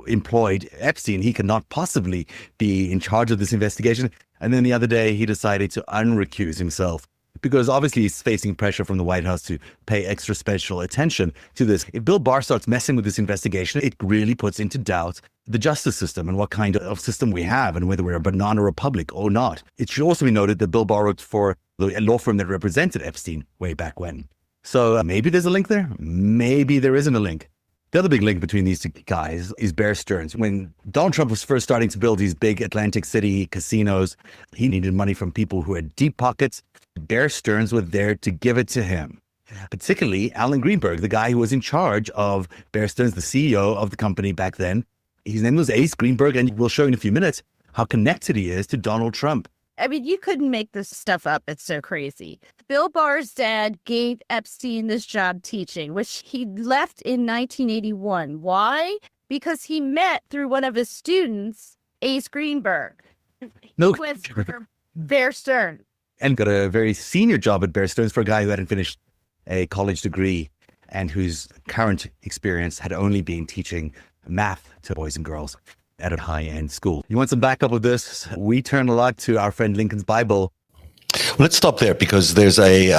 employed Epstein. He could not possibly be in charge of this investigation. And then the other day, he decided to unrecuse himself because obviously he's facing pressure from the White House to pay extra special attention to this. If Bill Barr starts messing with this investigation, it really puts into doubt the justice system and what kind of system we have and whether we're a banana republic or not. It should also be noted that Bill Barr worked for the law firm that represented Epstein way back when. So maybe there's a link there. Maybe there isn't a link. The other big link between these two guys is Bear Stearns. When Donald Trump was first starting to build these big Atlantic City casinos, he needed money from people who had deep pockets. Bear Stearns were there to give it to him. Particularly Alan Greenberg, the guy who was in charge of Bear Stearns, the CEO of the company back then. His name was Ace Greenberg, and we'll show in a few minutes how connected he is to Donald Trump. I mean, you couldn't make this stuff up. It's so crazy. Bill Barr's dad gave Epstein this job teaching, which he left in 1981. Why? Because he met through one of his students, Ace Greenberg. No, He went for Bear Stearns. And got a very senior job at Bear Stearns for a guy who hadn't finished a college degree and whose current experience had only been teaching math to boys and girls at a high-end school. You want some backup of this? We turn a lot to our friend Lincoln's Bible. Well, let's stop there because there's a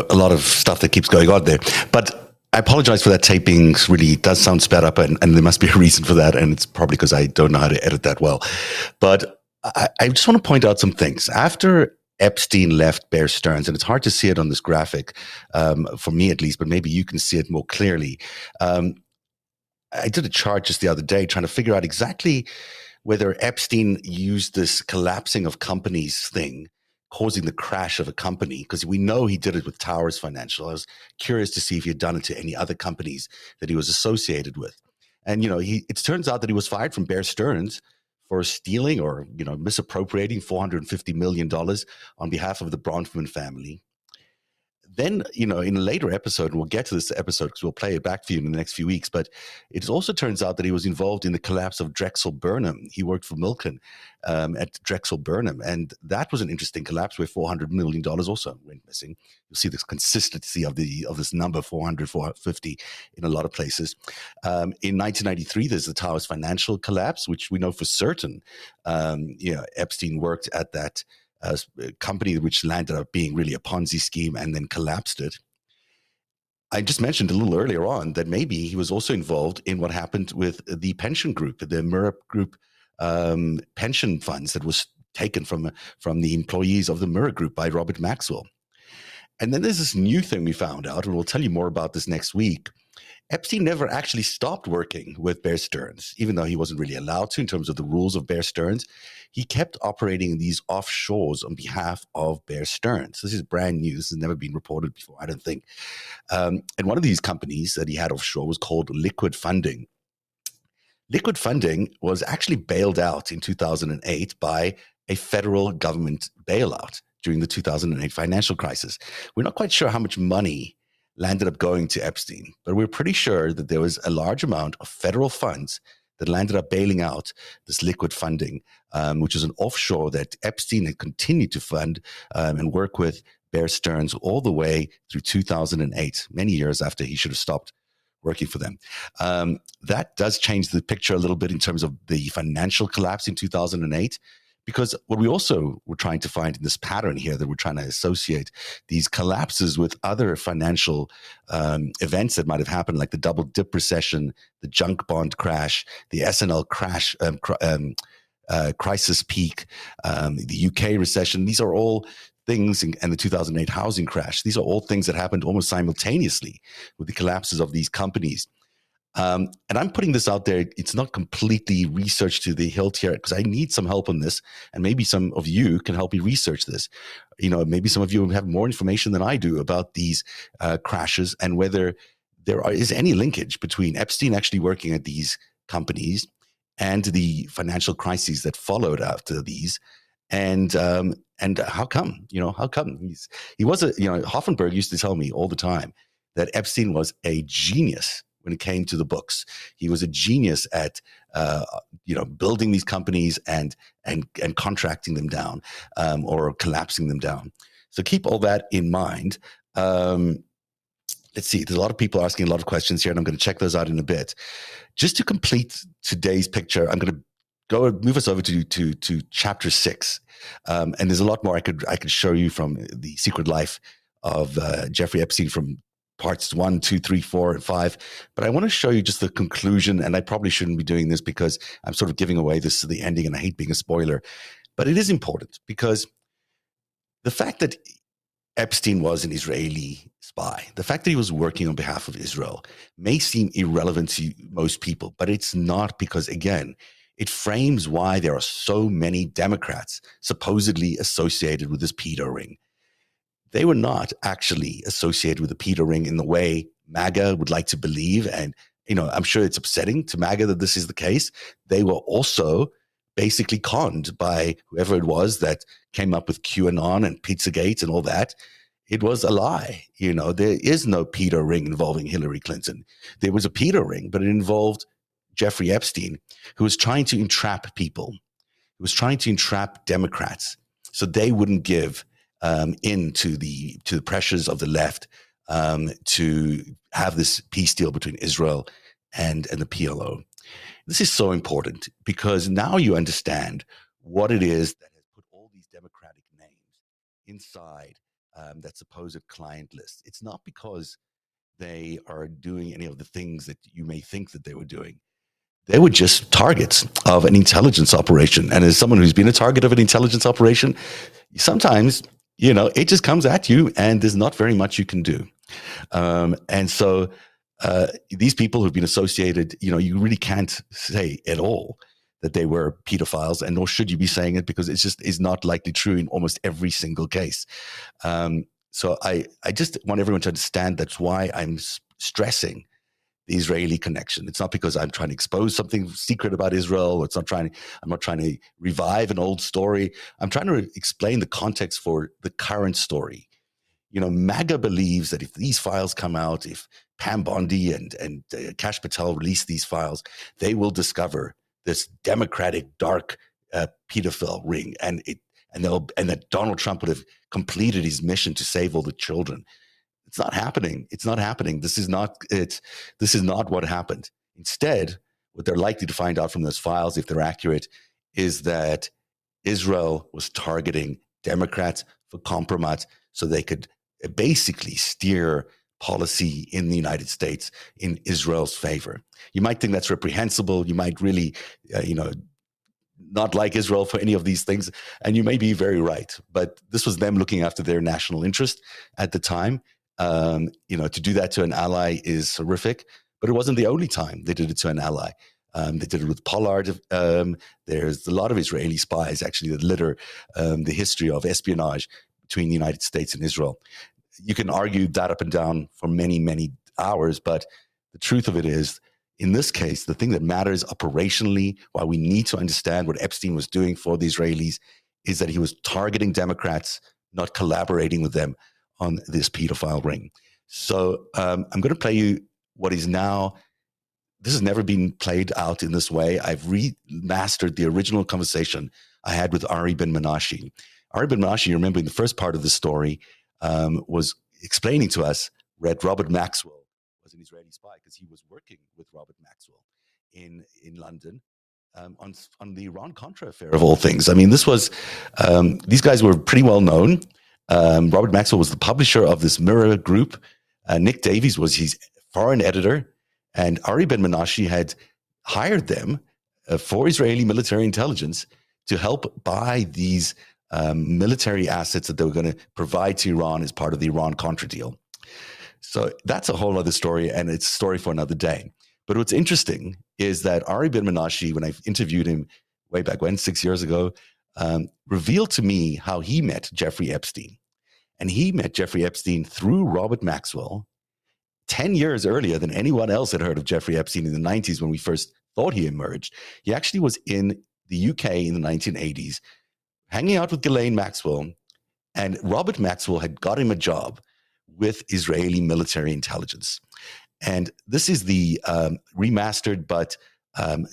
lot of stuff that keeps going on there. But I apologize for that taping. Really does sound sped up, and there must be a reason for that. And it's probably because I don't know how to edit that well. But I just want to point out some things. After Epstein left Bear Stearns, and it's hard to see it on this graphic, for me at least, but maybe you can see it more clearly. I did a chart just the other day trying to figure out exactly whether Epstein used this collapsing of companies thing, causing the crash of a company, because we know he did it with Towers Financial. I was curious to see if he had done it to any other companies that he was associated with. And, it turns out that he was fired from Bear Stearns for stealing or, misappropriating $450 million on behalf of the Bronfman family. Then, in a later episode, and we'll get to this episode because we'll play it back for you in the next few weeks, but it also turns out that he was involved in the collapse of Drexel Burnham. He worked for Milken at Drexel Burnham, and that was an interesting collapse where $400 million also went missing. You'll see this consistency of this number, 400, 450, in a lot of places. In 1993, there's the Towers Financial collapse, which we know for certain. Epstein worked at that company which landed up being really a Ponzi scheme and then collapsed it. I just mentioned a little earlier on that maybe he was also involved in what happened with the pension group, the Murrah Group pension funds that was taken from the employees of the Murrah Group by Robert Maxwell. And then there's this new thing we found out, and we'll tell you more about this next week. Epstein never actually stopped working with Bear Stearns, even though he wasn't really allowed to in terms of the rules of Bear Stearns. He kept operating these offshores on behalf of Bear Stearns. This is brand new. This has never been reported before, I don't think. And one of these companies that he had offshore was called Liquid Funding. Liquid Funding was actually bailed out in 2008 by a federal government bailout during the 2008 financial crisis. We're not quite sure how much money landed up going to Epstein, but we're pretty sure that there was a large amount of federal funds that landed up bailing out this liquid funding, which is an offshore that Epstein had continued to fund and work with Bear Stearns all the way through 2008, many years after he should have stopped working for them. That does change the picture a little bit in terms of the financial collapse in 2008. Because what we also were trying to find in this pattern here, that we're trying to associate these collapses with other financial events that might have happened, like the double dip recession, the junk bond crash, the SNL crash, crisis peak, the UK recession. These are all things, and the 2008 housing crash. These are all things that happened almost simultaneously with the collapses of these companies. And I'm putting this out there. It's not completely researched to the hilt here, because I need some help on this. And maybe some of you can help me research this. Maybe some of you have more information than I do about these crashes, and whether there is any linkage between Epstein actually working at these companies and the financial crises that followed after these. And how come? How come? He was Hoffenberg used to tell me all the time that Epstein was a genius when it came to the books. He was a genius at building these companies and contracting them down or collapsing them down. So keep all that in mind. Let's see. There's a lot of people asking a lot of questions here, and I'm going to check those out in a bit. Just to complete today's picture, I'm going to move us over to chapter 6, and there's a lot more I could show you from the secret life of Jeffrey Epstein from parts 1, 2, 3, 4, and 5. But I want to show you just the conclusion, and I probably shouldn't be doing this because I'm sort of giving away this to the ending, and I hate being a spoiler. But it is important, because the fact that Epstein was an Israeli spy, the fact that he was working on behalf of Israel, may seem irrelevant to most people, but it's not, because, again, it frames why there are so many Democrats supposedly associated with this pedo ring. They were not actually associated with the pedo ring in the way MAGA would like to believe. And, I'm sure it's upsetting to MAGA that this is the case. They were also basically conned by whoever it was that came up with QAnon and Pizzagate and all that. It was a lie. There is no pedo ring involving Hillary Clinton. There was a pedo ring, but it involved Jeffrey Epstein, who was trying to entrap people. He was trying to entrap Democrats so they wouldn't give into the pressures of the left to have this peace deal between Israel and the PLO. This is so important, because now you understand what it is that has put all these Democratic names inside that supposed client list. It's not because they are doing any of the things that you may think that they were doing. They were just targets of an intelligence operation. And as someone who's been a target of an intelligence operation, sometimes, it just comes at you and there's not very much you can do. And so these people who've been associated, you really can't say at all that they were pedophiles, and nor should you be saying it, because it just is not likely true in almost every single case. So I just want everyone to understand that's why I'm stressing the Israeli connection. It's not because I'm trying to expose something secret about Israel. I'm not trying to revive an old story. I'm trying to explain the context for the current story. MAGA believes that if these files come out, if Pam Bondi and Kash Patel release these files, they will discover this Democratic dark pedophile ring, and that Donald Trump would have completed his mission to save all the children. It's not happening. It's not happening. This is not what happened. Instead, what they're likely to find out from those files, if they're accurate, is that Israel was targeting Democrats for compromise so they could basically steer policy in the United States in Israel's favor. You might think that's reprehensible. You might really, not like Israel for any of these things, and you may be very right. But this was them looking after their national interest at the time. To do that to an ally is horrific, but it wasn't the only time they did it to an ally. They did it with Pollard. There's a lot of Israeli spies actually that litter the history of espionage between the United States and Israel. You can argue that up and down for many, many hours, but the truth of it is, in this case, the thing that matters operationally, why we need to understand what Epstein was doing for the Israelis, is that he was targeting Democrats, not collaborating with them on this pedophile ring. So I'm going to play you what is now this has never been played out in this way. I've remastered the original conversation I had with Ari Ben-Menashe. Ari Ben-Menashe, you remember in the first part of the story, was explaining to us that Robert Maxwell was an Israeli spy because he was working with Robert Maxwell in London on the Iran-Contra affair of all things. I mean, this was, these guys were pretty well known. Robert Maxwell was the publisher of this Mirror group. Nick Davies was his foreign editor. And Ari Ben-Menashe had hired them for Israeli military intelligence to help buy these military assets that they were going to provide to Iran as part of the Iran-Contra deal. So that's a whole other story, and it's a story for another day. But what's interesting is that Ari Ben-Menashe, when I interviewed him way back when, 6 years ago, revealed to me how he met Jeffrey Epstein. And he met Jeffrey Epstein through Robert Maxwell 10 years earlier than anyone else had heard of Jeffrey Epstein in the 90s when we first thought he emerged. He actually was in the UK in the 1980s, hanging out with Ghislaine Maxwell, and Robert Maxwell had got him a job with Israeli military intelligence. And this is the remastered, but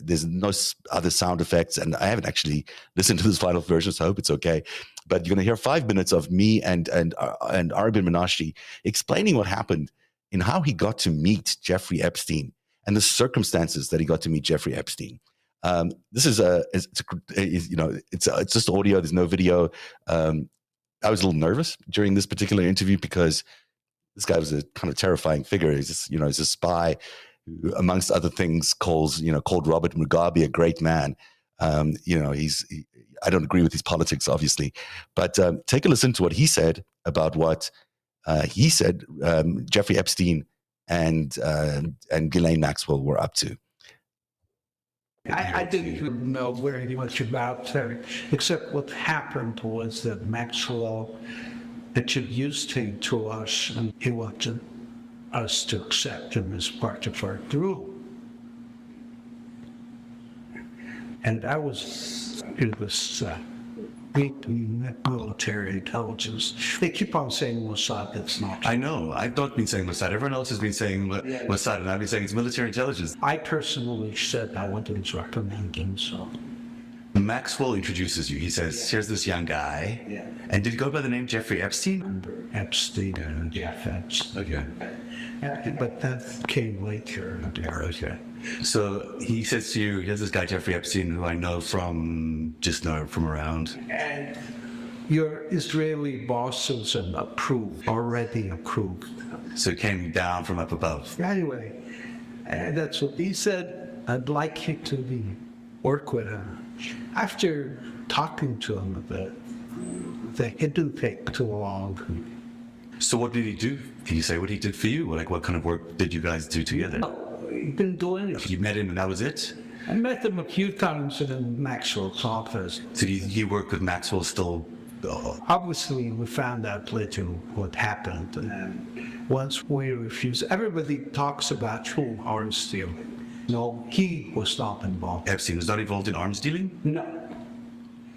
there's no other sound effects, and I haven't actually listened to this final version, so I hope it's okay. But you're going to hear 5 minutes of me and Ari Ben-Menashe explaining what happened in how he got to meet Jeffrey Epstein and the circumstances that he got to meet Jeffrey Epstein. This is it's just audio. There's no video. I was a little nervous during this particular interview because this guy was a kind of terrifying figure. He's just, he's a spy who, amongst other things, called Robert Mugabe a great man. I don't agree with his politics, obviously, but take a listen to what he said about what he said Jeffrey Epstein and Ghislaine Maxwell were up to. I didn't know very much about her, except what happened was that Maxwell introduced him to us, and he wanted us to accept him as part of our group. And I was in this military intelligence. They keep on saying Mossad, it's not. I know. I've not been saying Mossad. Everyone else has been saying Mossad, and I've been saying it's military intelligence. I personally said I wouldn't recommend him, so. Maxwell introduces you. He says, here's this young guy. Yeah. And did he go by the name Jeffrey Epstein? Epstein and Jeff Epstein. Okay. But that came later. Okay. So he says to you, here's this guy Jeffrey Epstein who I know from around. And your Israeli bosses already approved. So it came down from up above. Anyway, that's what he said. I'd like you to work with him. After talking to him a bit, it didn't take too long. So what did he do? Can you say what he did for you? Like, what kind of work did you guys do together? He'd been doing it. You met him and that was it? I met him a few times in Maxwell's office. So he worked with Maxwell still? Obviously, we found out later what happened. And once we refused, everybody talks about who arms deal. No, he was not involved. Epstein was not involved in arms dealing? No.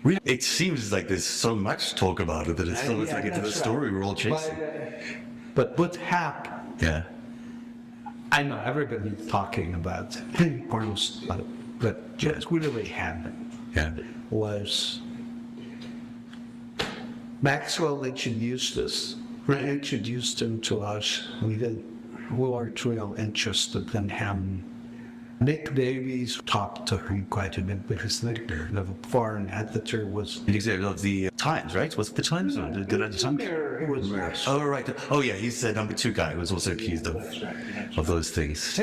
Really? It seems like there's so much talk about it that it's still like into the story we're all chasing. But what happened? Yeah. I know everybody's talking about arms, but what really happened was Maxwell introduced him to us. We weren't real interested in him. Nick Davies talked to him quite a bit because the foreign editor was... Of the Times, right? Was it the Times? Or the Times? It was Oh, right. Oh, yeah, he's the number 2 guy who was also accused of those things.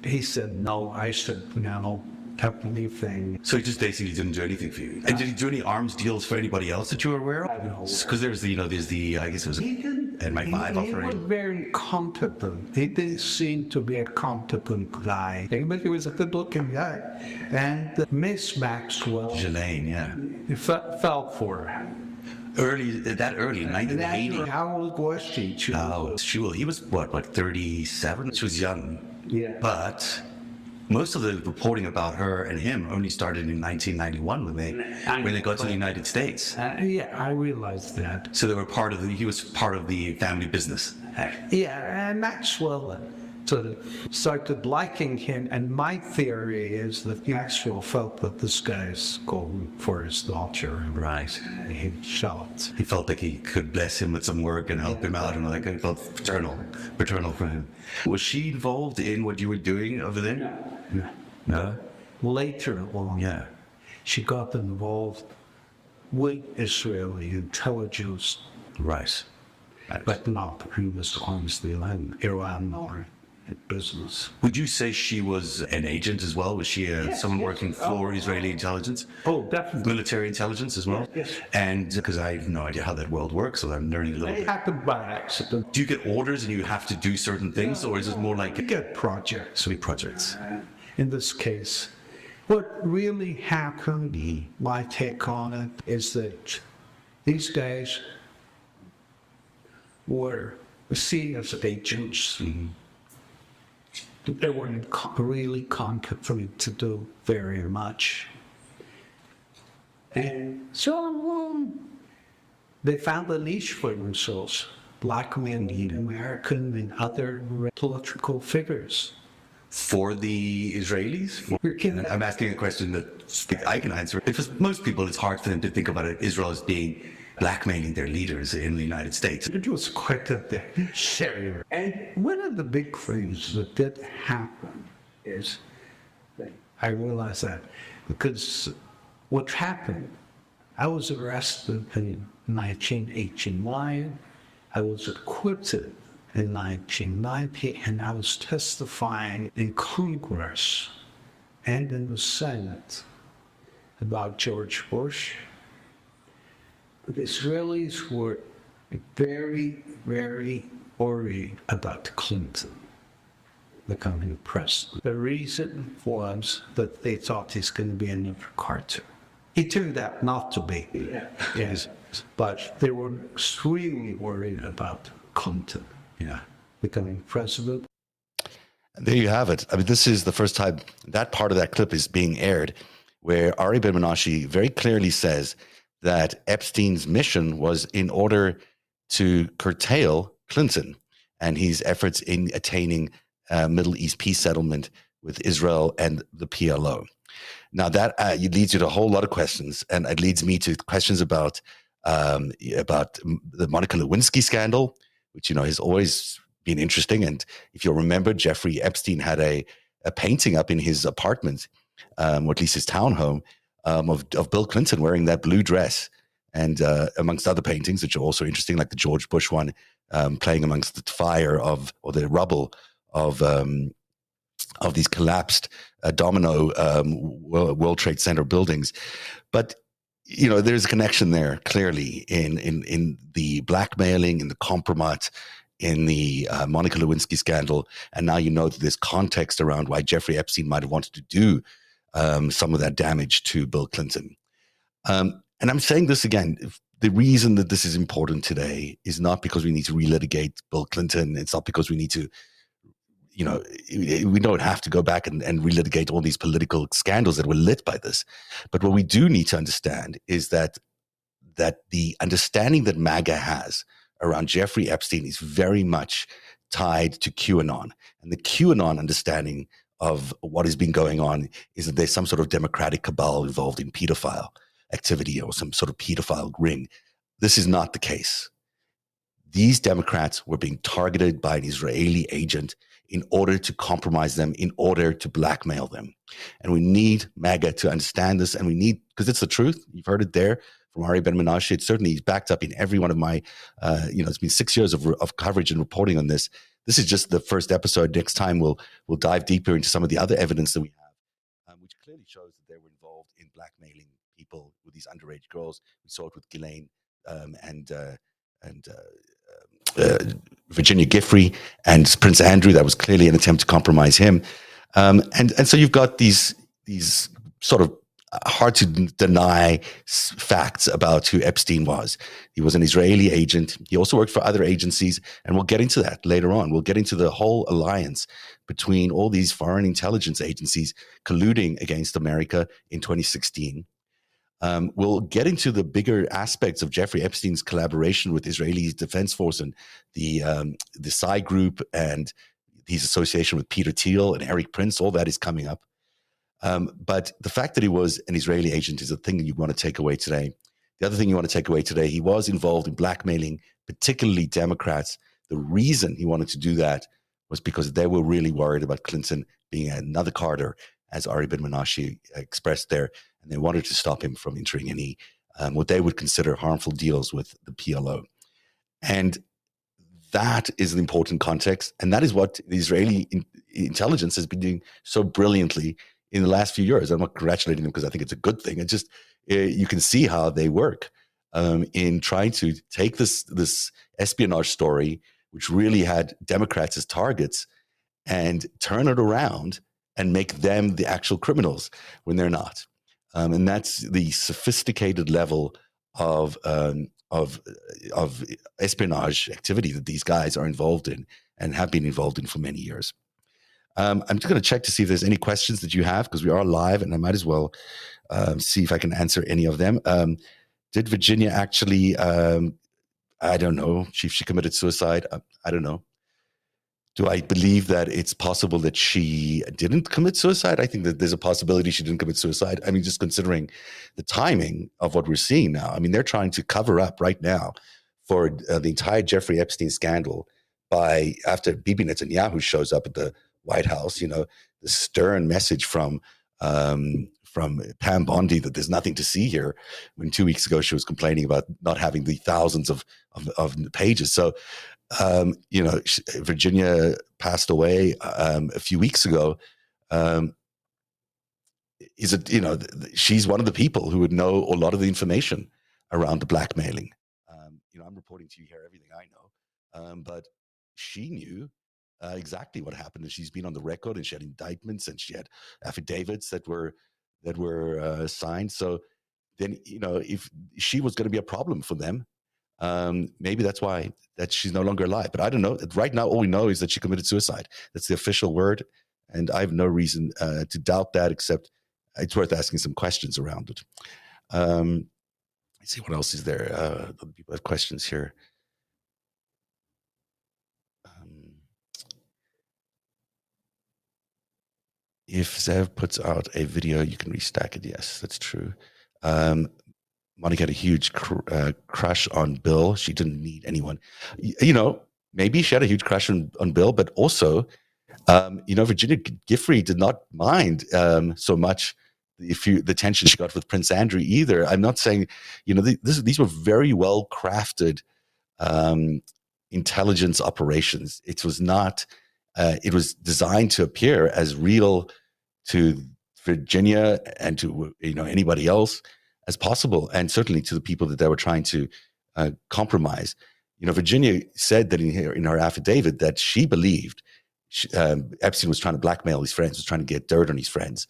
He said no. I said no. Everything. So he just basically didn't do anything for you. And did he do any arms deals for anybody else that you were aware of? Because there's the I guess it was MI5 offering. He was very competent. He didn't seem to be a competent guy, but he was a good-looking guy. And Miss Maxwell, Ghislaine, he fell for her. Early in 1980. How old was she? He was what, 37? She was young. Yeah. But most of the reporting about her and him only started in 1991 when they got to the United States. Yeah, I realized that. So they were he was part of the family business. Yeah, and Maxwell So started liking him, and my theory is that Maxwell felt that this guy's going for his daughter. Right. He shot. He felt like he could bless him with some work and help him out, and like it felt paternal for him. Was she involved in what you were doing over there? No. Later on, Yeah. she got involved with Israeli intelligence, Right. but not previous honestly in Iran or in business. Would you say she was an agent as well? Was she someone working for Israeli intelligence? Oh, definitely. Military intelligence as well? Yes. And because I have no idea how that world works, so I'm learning a little It bit. happened by accident. Do you get orders and you have to do certain things, or is it more like You get projects. sweet projects? In this case, what really happened, my take on it, is that these guys were seen as agents. They weren't really competent to do very much. And so they found a niche for themselves, blackmailing American and other political figures. For the Israelis? I'm asking a question that I can answer. Because most people, it's hard for them to think about Israel as being blackmailing their leaders in the United States. It was quite a bit serious. And one of the big things that did happen is that I realized that because what happened, I was arrested in 1989. I was acquitted in 1990, and I was testifying in Congress and in the Senate about George Bush. The Israelis were very, very worried about Clinton becoming president. The reason was that they thought he's going to be another Carter. He turned out not to be. Yes. But they were extremely worried about Clinton becoming president. There you have it. I mean, this is the first time that part of that clip is being aired, where Ari Ben-Menashe very clearly says that Epstein's mission was in order to curtail Clinton and his efforts in attaining Middle East peace settlement with Israel and the PLO. Now that leads you to a whole lot of questions, and it leads me to questions about the Monica Lewinsky scandal, which has always been interesting. And if you'll remember, Jeffrey Epstein had a painting up in his apartment, or at least his townhome, of Bill Clinton wearing that blue dress, and amongst other paintings, which are also interesting, like the George Bush one, playing amongst the fire or the rubble of these collapsed domino World Trade Center buildings. But there's a connection there clearly in the blackmailing, in the compromise, in the Monica Lewinsky scandal, and now that there's context around why Jeffrey Epstein might have wanted to do some of that damage to Bill Clinton. And I'm saying this again, the reason that this is important today is not because we need to relitigate Bill Clinton. It's not because we need to, we don't have to go back and relitigate all these political scandals that were lit by this. But what we do need to understand is that the understanding that MAGA has around Jeffrey Epstein is very much tied to QAnon. And the QAnon understanding of what has been going on is that there's some sort of democratic cabal involved in pedophile activity or some sort of pedophile ring. This is not the case. These Democrats were being targeted by an Israeli agent in order to compromise them, in order to blackmail them. And we need MAGA to understand this, and we need, because it's the truth. You've heard it there from Ari Ben-Menashe. It's certainly backed up in every one of my, it's been 6 years of coverage and reporting on this. This is just the first episode. Next time we'll dive deeper into some of the other evidence that we have, which clearly shows that they were involved in blackmailing people with these underage girls. We saw it with Ghislaine and Virginia Giffrey and Prince Andrew. That was clearly an attempt to compromise him. And so you've got these sort of hard to deny facts about who Epstein was. He was an Israeli agent. He also worked for other agencies, and we'll get into that later on. We'll get into the whole alliance between all these foreign intelligence agencies colluding against America in 2016. We'll get into the bigger aspects of Jeffrey Epstein's collaboration with Israeli Defense Force and the Psy Group and his association with Peter Thiel and Eric Prince, all that is coming up. But the fact that he was an Israeli agent is a thing you want to take away today. The other thing you want to take away today, he was involved in blackmailing, particularly Democrats. The reason he wanted to do that was because they were really worried about Clinton being another Carter, as Ari Ben-Menashe expressed there, and they wanted to stop him from entering any what they would consider harmful deals with the PLO. And that is an important context, and that is what the Israeli intelligence has been doing so brilliantly in the last few years. I'm not congratulating them because I think it's a good thing. It's just you can see how they work in trying to take this espionage story, which really had Democrats as targets, and turn it around and make them the actual criminals when they're not. And that's the sophisticated level of espionage activity that these guys are involved in and have been involved in for many years. I'm just going to check to see if there's any questions that you have, because we are live, and I might as well see if I can answer any of them. Did Virginia actually, I don't know, she committed suicide? I don't know. Do I believe that it's possible that she didn't commit suicide? I think that there's a possibility she didn't commit suicide. I mean, just considering the timing of what we're seeing now. I mean, they're trying to cover up right now for the entire Jeffrey Epstein scandal by, after Bibi Netanyahu shows up at the White House, you know, the stern message from Pam Bondi that there's nothing to see here, when 2 weeks ago she was complaining about not having the thousands of pages. So, you know, Virginia passed away a few weeks ago. Is it, you know, she's one of the people who would know a lot of the information around the blackmailing. You know, I'm reporting to you here everything I know, but she knew exactly what happened, and she's been on the record, and she had indictments, and she had affidavits that were signed. So then, you know, if she was going to be a problem for them, maybe that's why that she's no longer alive. But I don't know. Right now, all we know is that she committed suicide. That's the official word, and I have no reason to doubt that, except it's worth asking some questions around it. Let's see what else is there. Other people have questions here. If Zev puts out a video, you can restack it. Yes, that's true. Monica had a huge crush on Bill. She didn't need anyone. You know, maybe she had a huge crush on Bill, but also, you know, Virginia Giffrey did not mind so much the tension she got with Prince Andrew either. I'm not saying, you know, these were very well crafted intelligence operations. It was not. It was designed to appear as real to Virginia and to, you know, anybody else as possible, and certainly to the people that they were trying to compromise. You know, Virginia said that in her affidavit that she believed Epstein was trying to blackmail his friends, was trying to get dirt on his friends,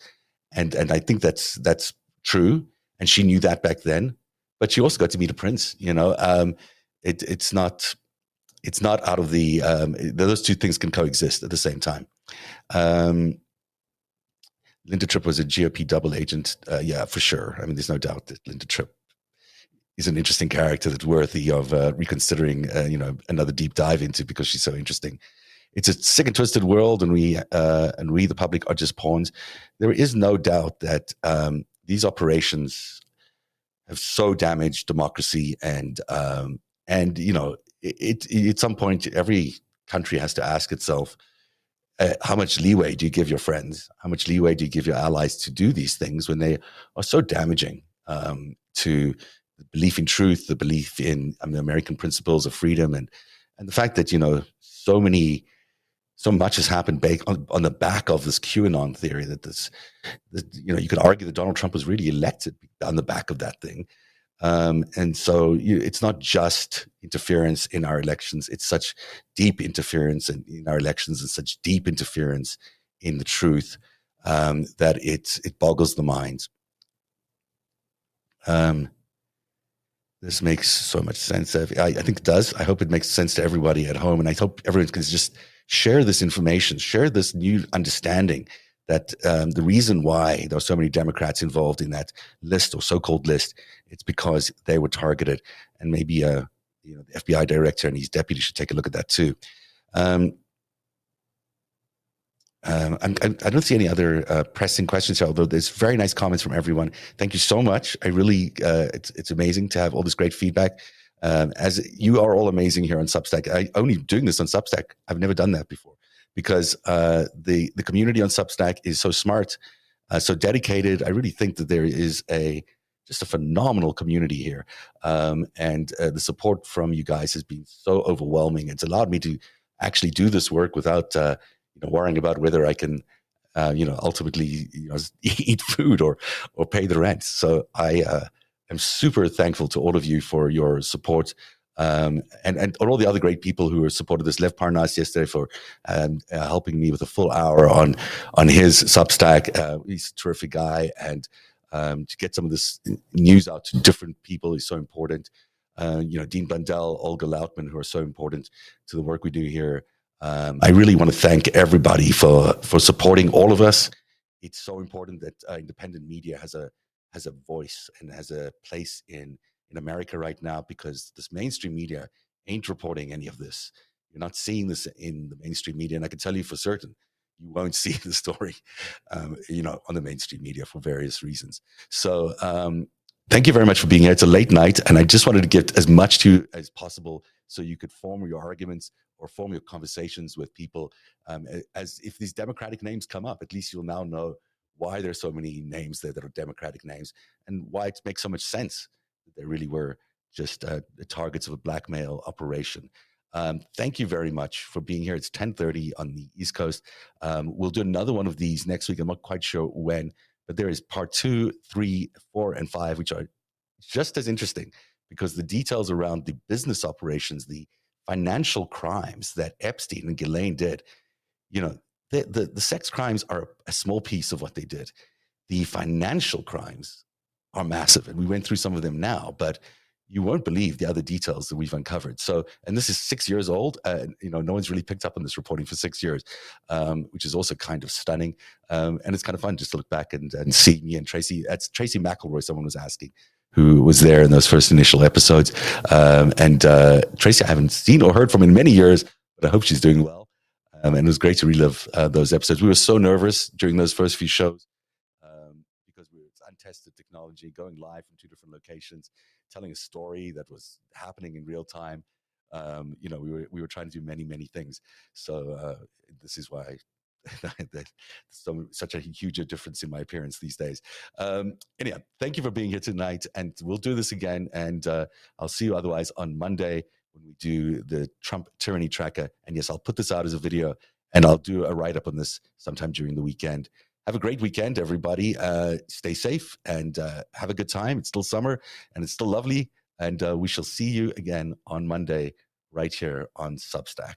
and I think that's true, and she knew that back then. But she also got to meet a prince. You know, it's not out of the those two things can coexist at the same time. Linda Tripp was a GOP double agent. Yeah, for sure. I mean, there's no doubt that Linda Tripp is an interesting character that's worthy of reconsidering, you know, another deep dive into, because she's so interesting. It's a sick and twisted world, and we, the public, are just pawns. There is no doubt that these operations have so damaged democracy, and you know, at some point, every country has to ask itself, how much leeway do you give your friends? How much leeway do you give your allies to do these things when they are so damaging to the belief in truth, the belief in the American principles of freedom, and the fact that, you know, so much has happened on the back of this QAnon theory, that you know, you could argue that Donald Trump was really elected on the back of that thing. And so it's not just interference in our elections. It's such deep interference in our elections, and such deep interference in the truth that it boggles the mind. This makes so much sense. I think it does. I hope it makes sense to everybody at home. And I hope everyone can just share this information, share this new understanding that the reason why there are so many Democrats involved in that list, or so-called list, it's because they were targeted. And maybe you know, the FBI director and his deputy should take a look at that too. I don't see any other pressing questions, although there's very nice comments from everyone. Thank you so much. I really, it's amazing to have all this great feedback. As you are all amazing here on Substack. I only doing this on Substack. I've never done that before because the community on Substack is so smart, so dedicated. I really think that there is just a phenomenal community here, and the support from you guys has been so overwhelming. It's allowed me to actually do this work without worrying about whether I can, ultimately, eat food or pay the rent. So I am super thankful to all of you for your support, and all the other great people who have supported this. Lev Parnas yesterday for helping me with a full hour on his Substack. He's a terrific guy, and to get some of this news out to different people is so important. Dean Blundell, Olga Lautman, who are so important to the work we do here. I really want to thank everybody for supporting all of us. It's so important that independent media has a voice and has a place in America right now, because this mainstream media ain't reporting any of this. You're not seeing this in the mainstream media, and I can tell you for certain you won't see the story, on the mainstream media for various reasons. So thank you very much for being here. It's a late night, and I just wanted to get as much to you as possible so you could form your arguments or form your conversations with people. As if these Democratic names come up, at least you'll now know why there's so many names there that are Democratic names, and why it makes so much sense that they really were just the targets of a blackmail operation. Thank you very much for being here. It's 10:30 on the East Coast. We'll do another one of these next week. I'm not quite sure when, but there is part 2, 3, 4, and 5, which are just as interesting, because the details around the business operations, the financial crimes that Epstein and Ghislaine did, the sex crimes are a small piece of what they did. The financial crimes are massive, and we went through some of them now, but you won't believe the other details that we've uncovered. So, and this is 6 years old. No one's really picked up on this reporting for 6 years, which is also kind of stunning. And it's kind of fun just to look back and see me and Tracy. That's Tracy McElroy, someone was asking, who was there in those first initial episodes. And Tracy, I haven't seen or heard from in many years, but I hope she's doing well. And it was great to relive those episodes. We were so nervous during those first few shows, because it's untested technology, going live from 2 different locations, telling a story that was happening in real time. We were trying to do many, many things. So this is why there's such a huge difference in my appearance these days. Anyhow, thank you for being here tonight, and we'll do this again. And I'll see you otherwise on Monday when we do the Trump tyranny tracker. And yes, I'll put this out as a video, and I'll do a write-up on this sometime during the weekend. Have a great weekend, everybody. Stay safe and have a good time. It's still summer and it's still lovely. And we shall see you again on Monday right here on Substack.